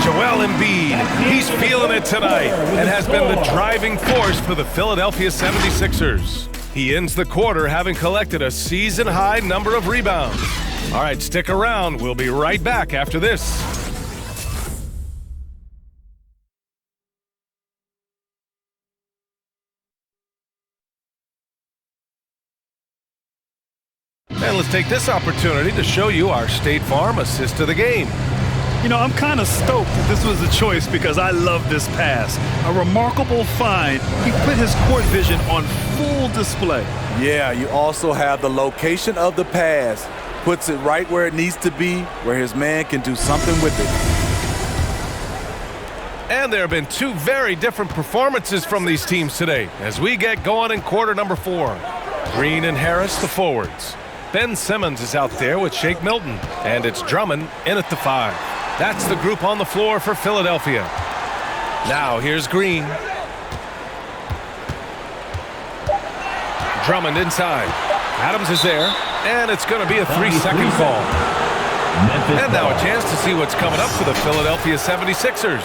Joel Embiid, he's feeling it tonight and has been the driving force for the Philadelphia 76ers. He ends the quarter having collected a season-high number of rebounds. All right, stick around. We'll be right back after this. And let's take this opportunity to show you our State Farm assist to the game. You know, I'm kind of stoked that this was a choice because I love this pass. A remarkable find. He put his court vision on full display. Yeah, you also have the location of the pass. Puts it right where it needs to be, where his man can do something with it. And there have been two very different performances from these teams today as we get going in quarter number 4. Green and Harris, the forwards. Ben Simmons is out there with Shake Milton, and it's Drummond in at the 5. That's the group on the floor for Philadelphia. Now here's Green. Drummond inside. Adams is there, and it's going to be a 3-second call. And now a chance to see what's coming up for the Philadelphia 76ers.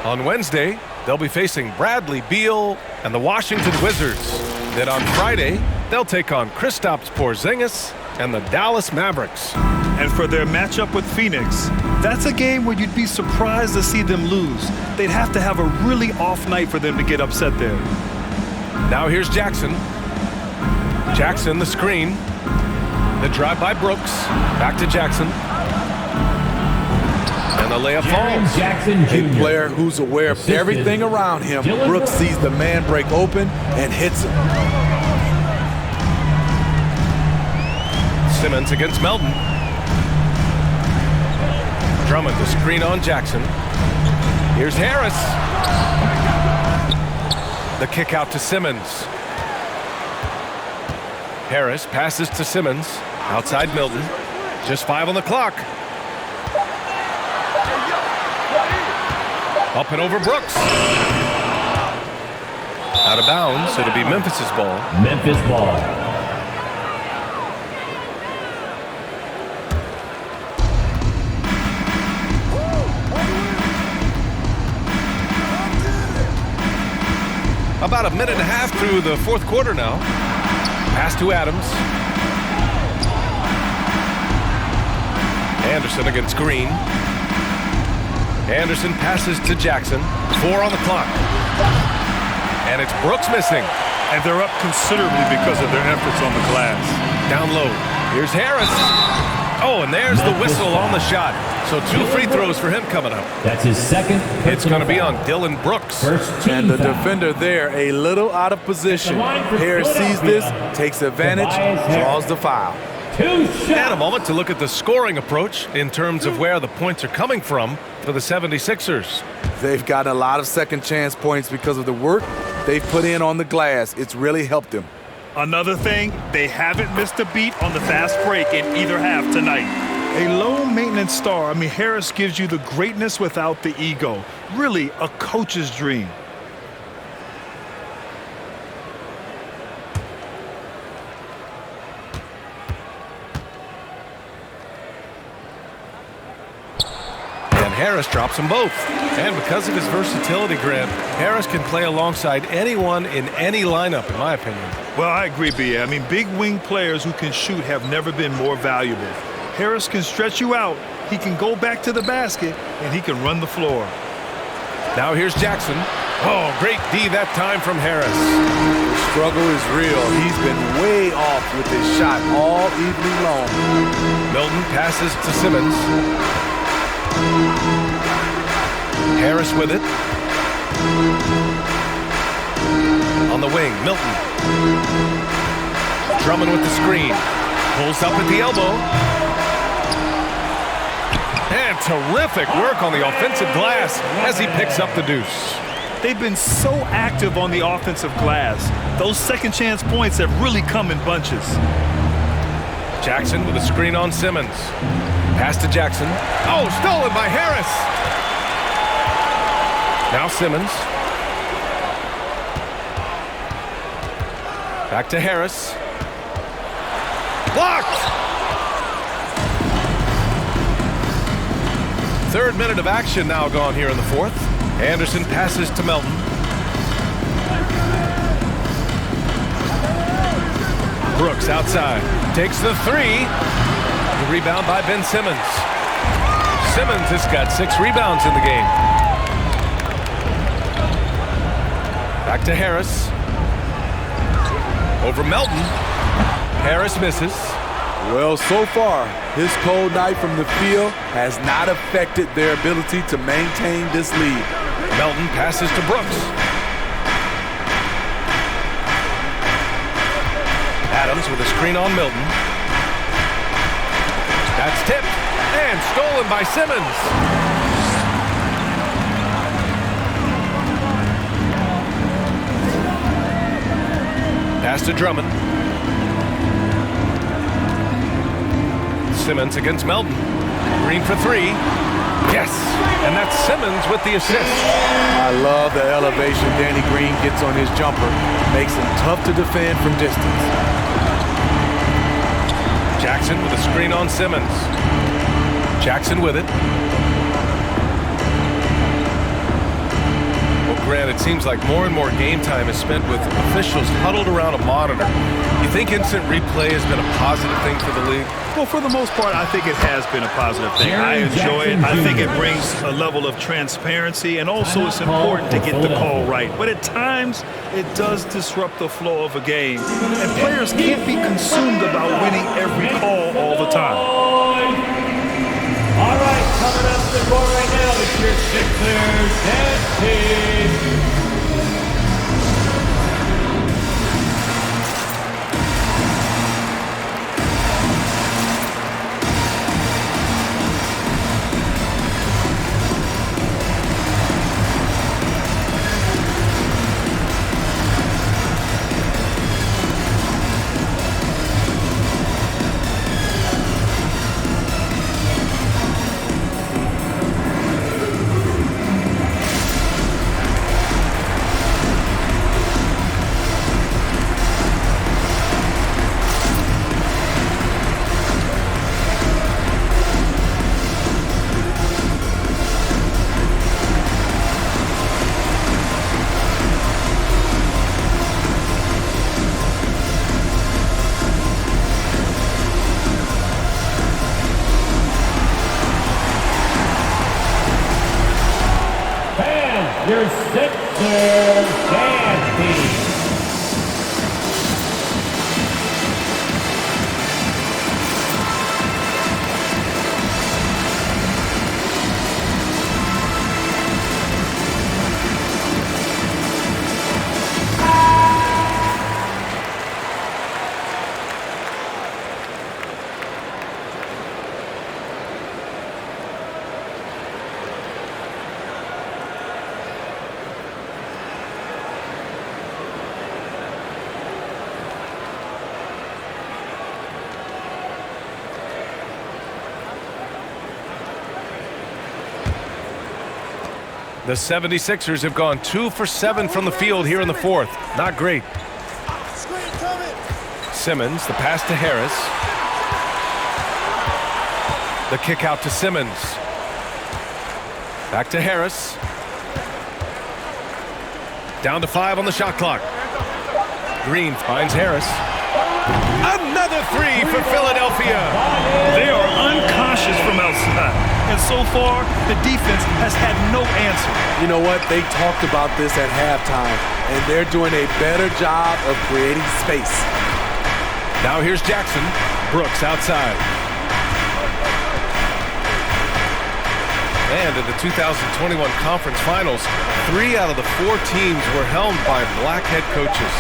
On Wednesday, they'll be facing Bradley Beal and the Washington Wizards. Then on Friday, they'll take on Kristaps Porzingis and the Dallas Mavericks. And for their matchup with Phoenix, that's a game where you'd be surprised to see them lose. They'd have to have a really off night for them to get upset there. Now here's Jackson. Jackson, the screen. The drive by Brooks. Back to Jackson. And the layup falls. Jackson Jr. A player who's aware of everything around him. Brooks sees the man break open and hits him. Simmons against Melton. Drummond, the screen on Jackson. Here's Harris. The kick out to Simmons. Harris passes to Simmons. Outside Milton. Just 5 on the clock. Up and over Brooks. Out of bounds. It'll be Memphis's ball. Memphis ball. About a minute and a half through the fourth quarter now. Pass to Adams. Anderson against Green. Anderson passes to Jackson. 4 on the clock. And it's Brooks missing. And they're up considerably because of their efforts on the glass. Down low. Here's Harris. Oh, and there's the whistle on the shot. So 2 free throws for him coming up. That's his second. It's going to be on Dylan Brooks. And the defender there a little out of position. Harris sees this, takes advantage, draws the foul. And a moment to look at the scoring approach in terms of where the points are coming from for the 76ers. They've gotten a lot of second chance points because of the work they've put in on the glass. It's really helped them. Another thing, they haven't missed a beat on the fast break in either half tonight. A low-maintenance star. I mean, Harris gives you the greatness without the ego. Really a coach's dream. Harris drops them both. And because of his versatility, Grant, Harris can play alongside anyone in any lineup, in my opinion. Well, I agree, B.A. I mean, big wing players who can shoot have never been more valuable. Harris can stretch you out, he can go back to the basket, and he can run the floor. Now here's Jackson. Oh, great D that time from Harris. The struggle is real. He's been way off with his shot all evening long. Milton passes to Simmons. Harris with it. On the wing, Milton. Drummond with the screen. Pulls up at the elbow. And terrific work on the offensive glass as he picks up the deuce. They've been so active on the offensive glass. Those second chance points have really come in bunches. Jackson with a screen on Simmons. Pass to Jackson. Oh, stolen by Harris. Now Simmons. Back to Harris. Blocked! Third minute of action now gone here in the fourth. Anderson passes to Melton. Brooks outside. Takes the 3. rebound by Ben Simmons. Simmons has got 6 rebounds in the game. Back to Harris. Over Melton. Harris misses. Well, so far, his cold night from the field has not affected their ability to maintain this lead. Melton passes to Brooks. Adams with a screen on Milton. That's tipped and stolen by Simmons. Pass to Drummond. Simmons against Melton. Green for 3. Yes, and that's Simmons with the assist. I love the elevation Danny Green gets on his jumper. Makes him tough to defend from distance. Jackson with a screen on Simmons. Jackson with it. Well, Grant, it seems like more and more game time is spent with officials huddled around a monitor. You think instant replay has been a positive thing for the league? Well, for the most part, I think it has been a positive thing. I enjoy it. I think it brings a level of transparency, and also it's important to get the call right. But at times, it does disrupt the flow of a game, and players can't be consumed about winning every call all the time. All right, coming up to the court right now, it's your Sixers tag team. Your Sixers tag team. The 76ers have gone 2 for 7 from the field here in the 4th. Not great. Simmons, the pass to Harris. The kick out to Simmons. Back to Harris. Down to 5 on the shot clock. Green finds Harris. Another 3 for Philadelphia. They are unconscious from outside. And so far, the defense has had no answer. You know what? They talked about this at halftime, and they're doing a better job of creating space. Now here's Jackson. Brooks outside. And in the 2021 Conference Finals, 3 out of the 4 teams were helmed by black head coaches.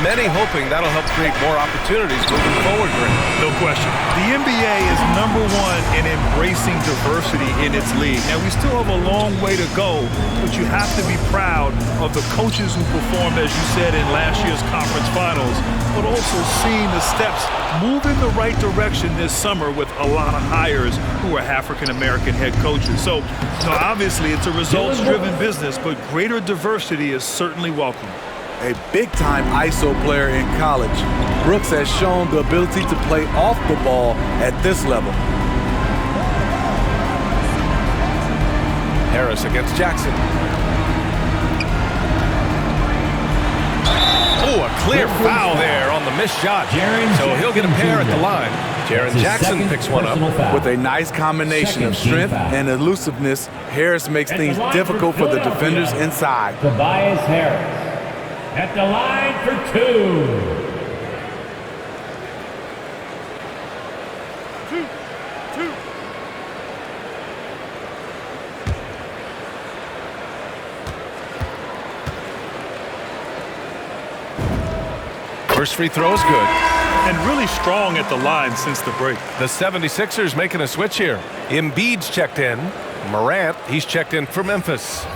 Many hoping that'll help create more opportunities moving forward. No question. The NBA is #1 in embracing diversity in its league. Now, we still have a long way to go, but you have to be proud of the coaches who performed, as you said, in last year's conference finals, but also seeing the steps move in the right direction this summer with a lot of hires who are African-American head coaches. So, obviously, it's a results-driven business, but greater diversity is certainly welcome. A big-time ISO player in college, Brooks has shown the ability to play off the ball at this level. Harris against Jackson. Oh, a clear foul there on the missed shot. So he'll get a pair at the line. Jaren Jackson picks one up. With a nice combination of strength and elusiveness, Harris makes things difficult for the defenders inside. Tobias Harris at the line for 2. First free throw is good. And really strong at the line since the break. The 76ers making a switch here. Embiid's checked in. Morant, he's checked in for Memphis.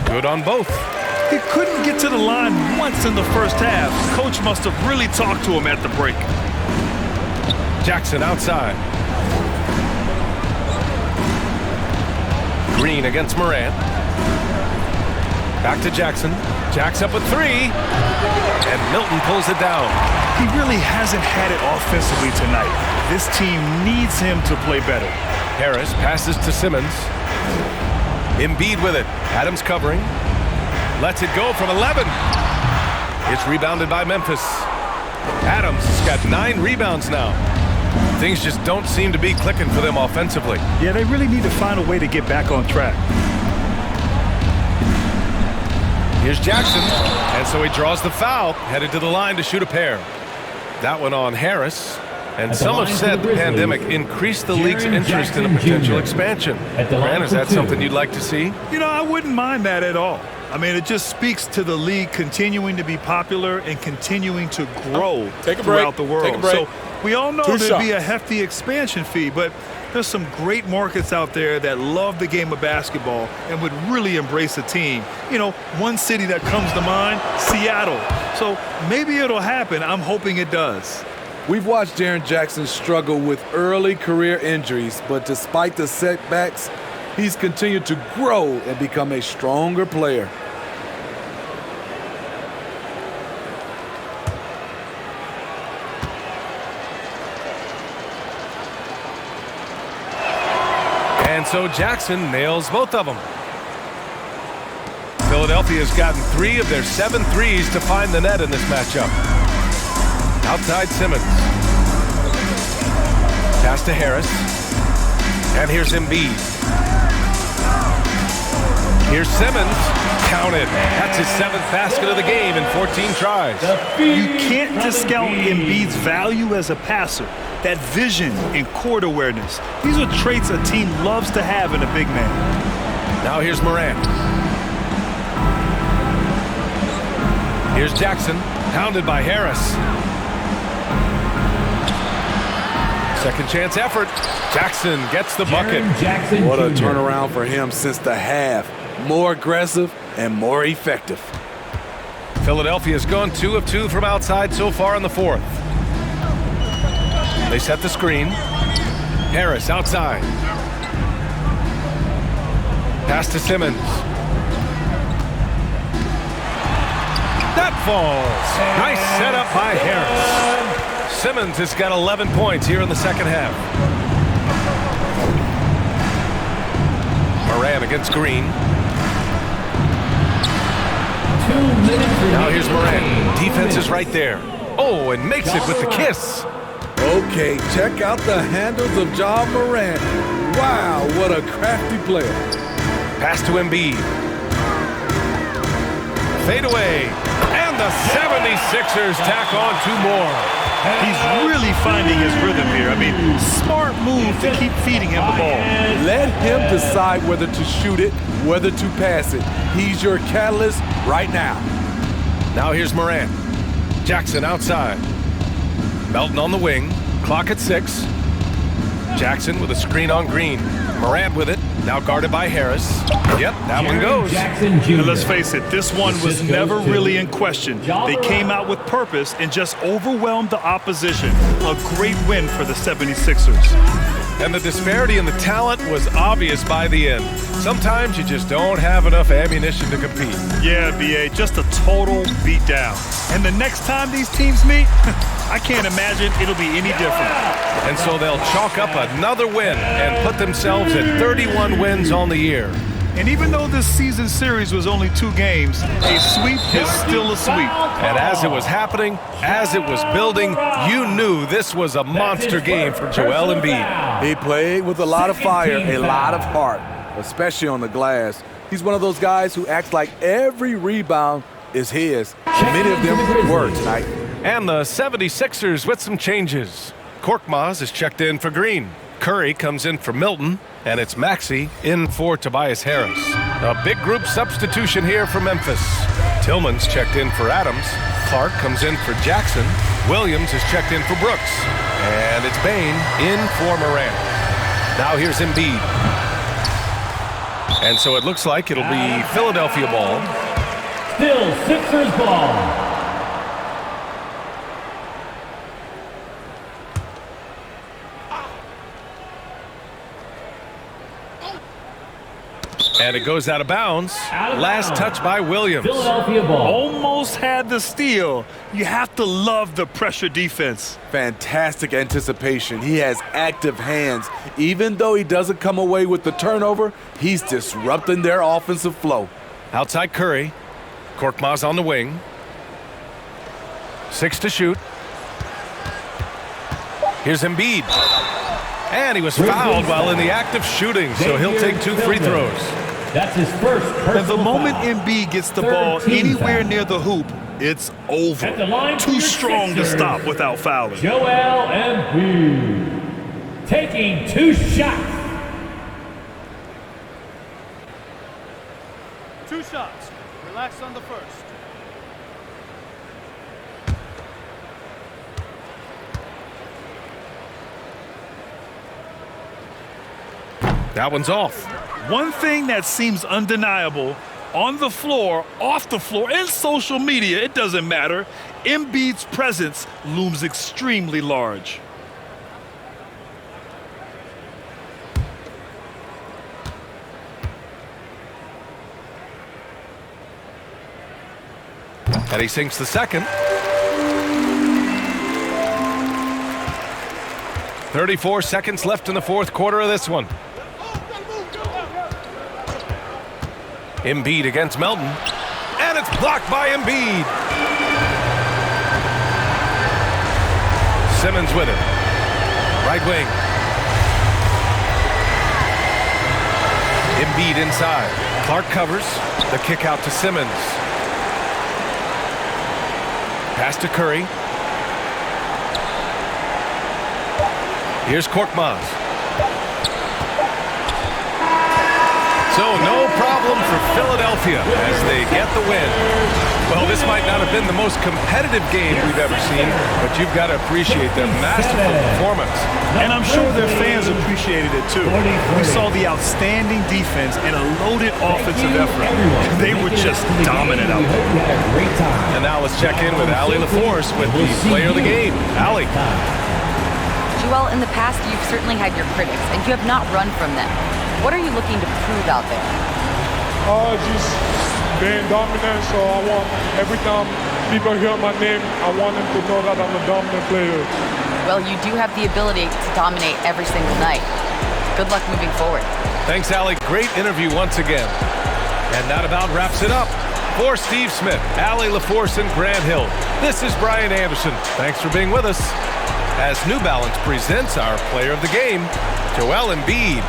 Good on both. He couldn't get to the line once in the first half. Coach must have really talked to him at the break. Jackson outside. Green against Morant. Back to Jackson. Jack's up with 3. And Milton pulls it down. He really hasn't had it offensively tonight. This team needs him to play better. Harris passes to Simmons. Embiid with it. Adams covering. Lets it go from 11. It's rebounded by Memphis. Adams has got 9 rebounds now. Things just don't seem to be clicking for them offensively. Yeah, they really need to find a way to get back on track. Here's Jackson, and so he draws the foul, headed to the line to shoot a pair. That one on Harris, and some have said the pandemic increased the league's interest in a potential expansion. Grant, is that something you'd like to see? You know, I wouldn't mind that at all. I mean, it just speaks to the league continuing to be popular and continuing to grow throughout the world. So we all know there'd be a hefty expansion fee, but there's some great markets out there that love the game of basketball and would really embrace a team. You know, one city that comes to mind, Seattle. So maybe it'll happen. I'm hoping it does. We've watched Jaren Jackson struggle with early career injuries, but despite the setbacks, he's continued to grow and become a stronger player. And so Jackson nails both of them. Philadelphia's gotten 3 of their 7 threes to find the net in this matchup. Outside Simmons. Pass to Harris. And here's Embiid. Here's Simmons. Counted. That's his 7th basket of the game in 14 tries. You can't discount Embiid's value as a passer. That vision and court awareness. These are traits a team loves to have in a big man. Now here's Morant. Here's Jackson. Pounded by Harris. Second chance effort. Jackson gets the bucket. What a turnaround for him since the half. More aggressive and more effective. Philadelphia's gone 2 of 2 from outside so far in the 4th. They set the screen. Harris outside. Pass to Simmons. That falls. Nice setup by Harris. Simmons has got 11 points here in the second half. Morant against Green. Now here's Morant. Defense is right there. Oh, and makes it with the kiss. Okay, check out the handles of Ja Morant. Wow, what a crafty player. Pass to Embiid. Fade away. And the 76ers tack on 2 more. He's really finding his rhythm here. I mean, smart move to keep feeding him the ball. Let him decide whether to shoot it, whether to pass it. He's your catalyst right now. Now here's Morant. Jackson outside. Melton on the wing. Clock at 6. Jackson with a screen on Green. Morant with it. Now guarded by Harris. Yep, that one goes. And let's face it, this one was never really in question. They came out with purpose and just overwhelmed the opposition. A great win for the 76ers. And the disparity in the talent was obvious by the end. Sometimes you just don't have enough ammunition to compete. Yeah, B.A., just a total beatdown. And the next time these teams meet, I can't imagine it'll be any different. And so they'll chalk up another win and put themselves at 31 wins on the year. And even though this season series was only 2 games, a sweep is still a sweep. And as it was happening, as it was building, you knew this was a monster game for Joel Embiid. He played with a lot of fire, a lot of heart, especially on the glass. He's one of those guys who acts like every rebound is his. Many of them were tonight. And the 76ers with some changes. Korkmaz is checked in for Green. Curry comes in for Milton, and it's Maxey in for Tobias Harris. A big group substitution here for Memphis. Tillman's checked in for Adams. Clark comes in for Jackson. Williams is checked in for Brooks. And it's Bane in for Morant. Now here's Embiid. And so it looks like it'll be Philadelphia ball. Still Sixers ball. And it goes out of bounds. Last touch by Williams. Philadelphia ball. Almost had the steal. You have to love the pressure defense. Fantastic anticipation. He has active hands. Even though he doesn't come away with the turnover, he's disrupting their offensive flow. Outside Curry. Korkmaz on the wing. 6 to shoot. Here's Embiid. And he was fouled while in the act of shooting, so he'll take 2 free throws. That's his first personal And the moment foul. Embiid gets the ball anywhere near the hoop, it's over. At the line for Too your strong to Sixers, stop without fouling. Joel Embiid taking 2 shots. 2 shots. Relax on the first. That one's off. One thing that seems undeniable, on the floor, off the floor, and social media, it doesn't matter, Embiid's presence looms extremely large. And he sinks the second. 34 seconds left in the 4th quarter of this one. Embiid against Melton. And it's blocked by Embiid. Simmons with it. Right wing. Embiid inside. Clark covers. The kick out to Simmons. Pass to Curry. Here's Korkmaz. So no problem for Philadelphia as they get the win. Well, this might not have been the most competitive game we've ever seen, but you've got to appreciate their masterful performance. And I'm sure their fans appreciated it too. We saw the outstanding defense and a loaded offensive effort. They were just dominant out there. And now let's check in with Allie LaForce with the player of the game. Allie. Joel, in the past, you've certainly had your critics, and you have not run from them. What are you looking to prove out there? Just being dominant, so I want, every time people hear my name, I want them to know that I'm a dominant player. Well, you do have the ability to dominate every single night. Good luck moving forward. Thanks, Allie. Great interview once again. And that about wraps it up. For Steve Smith, Allie LaForce, and Grant Hill, this is Brian Anderson. Thanks for being with us as New Balance presents our player of the game, Joel Embiid.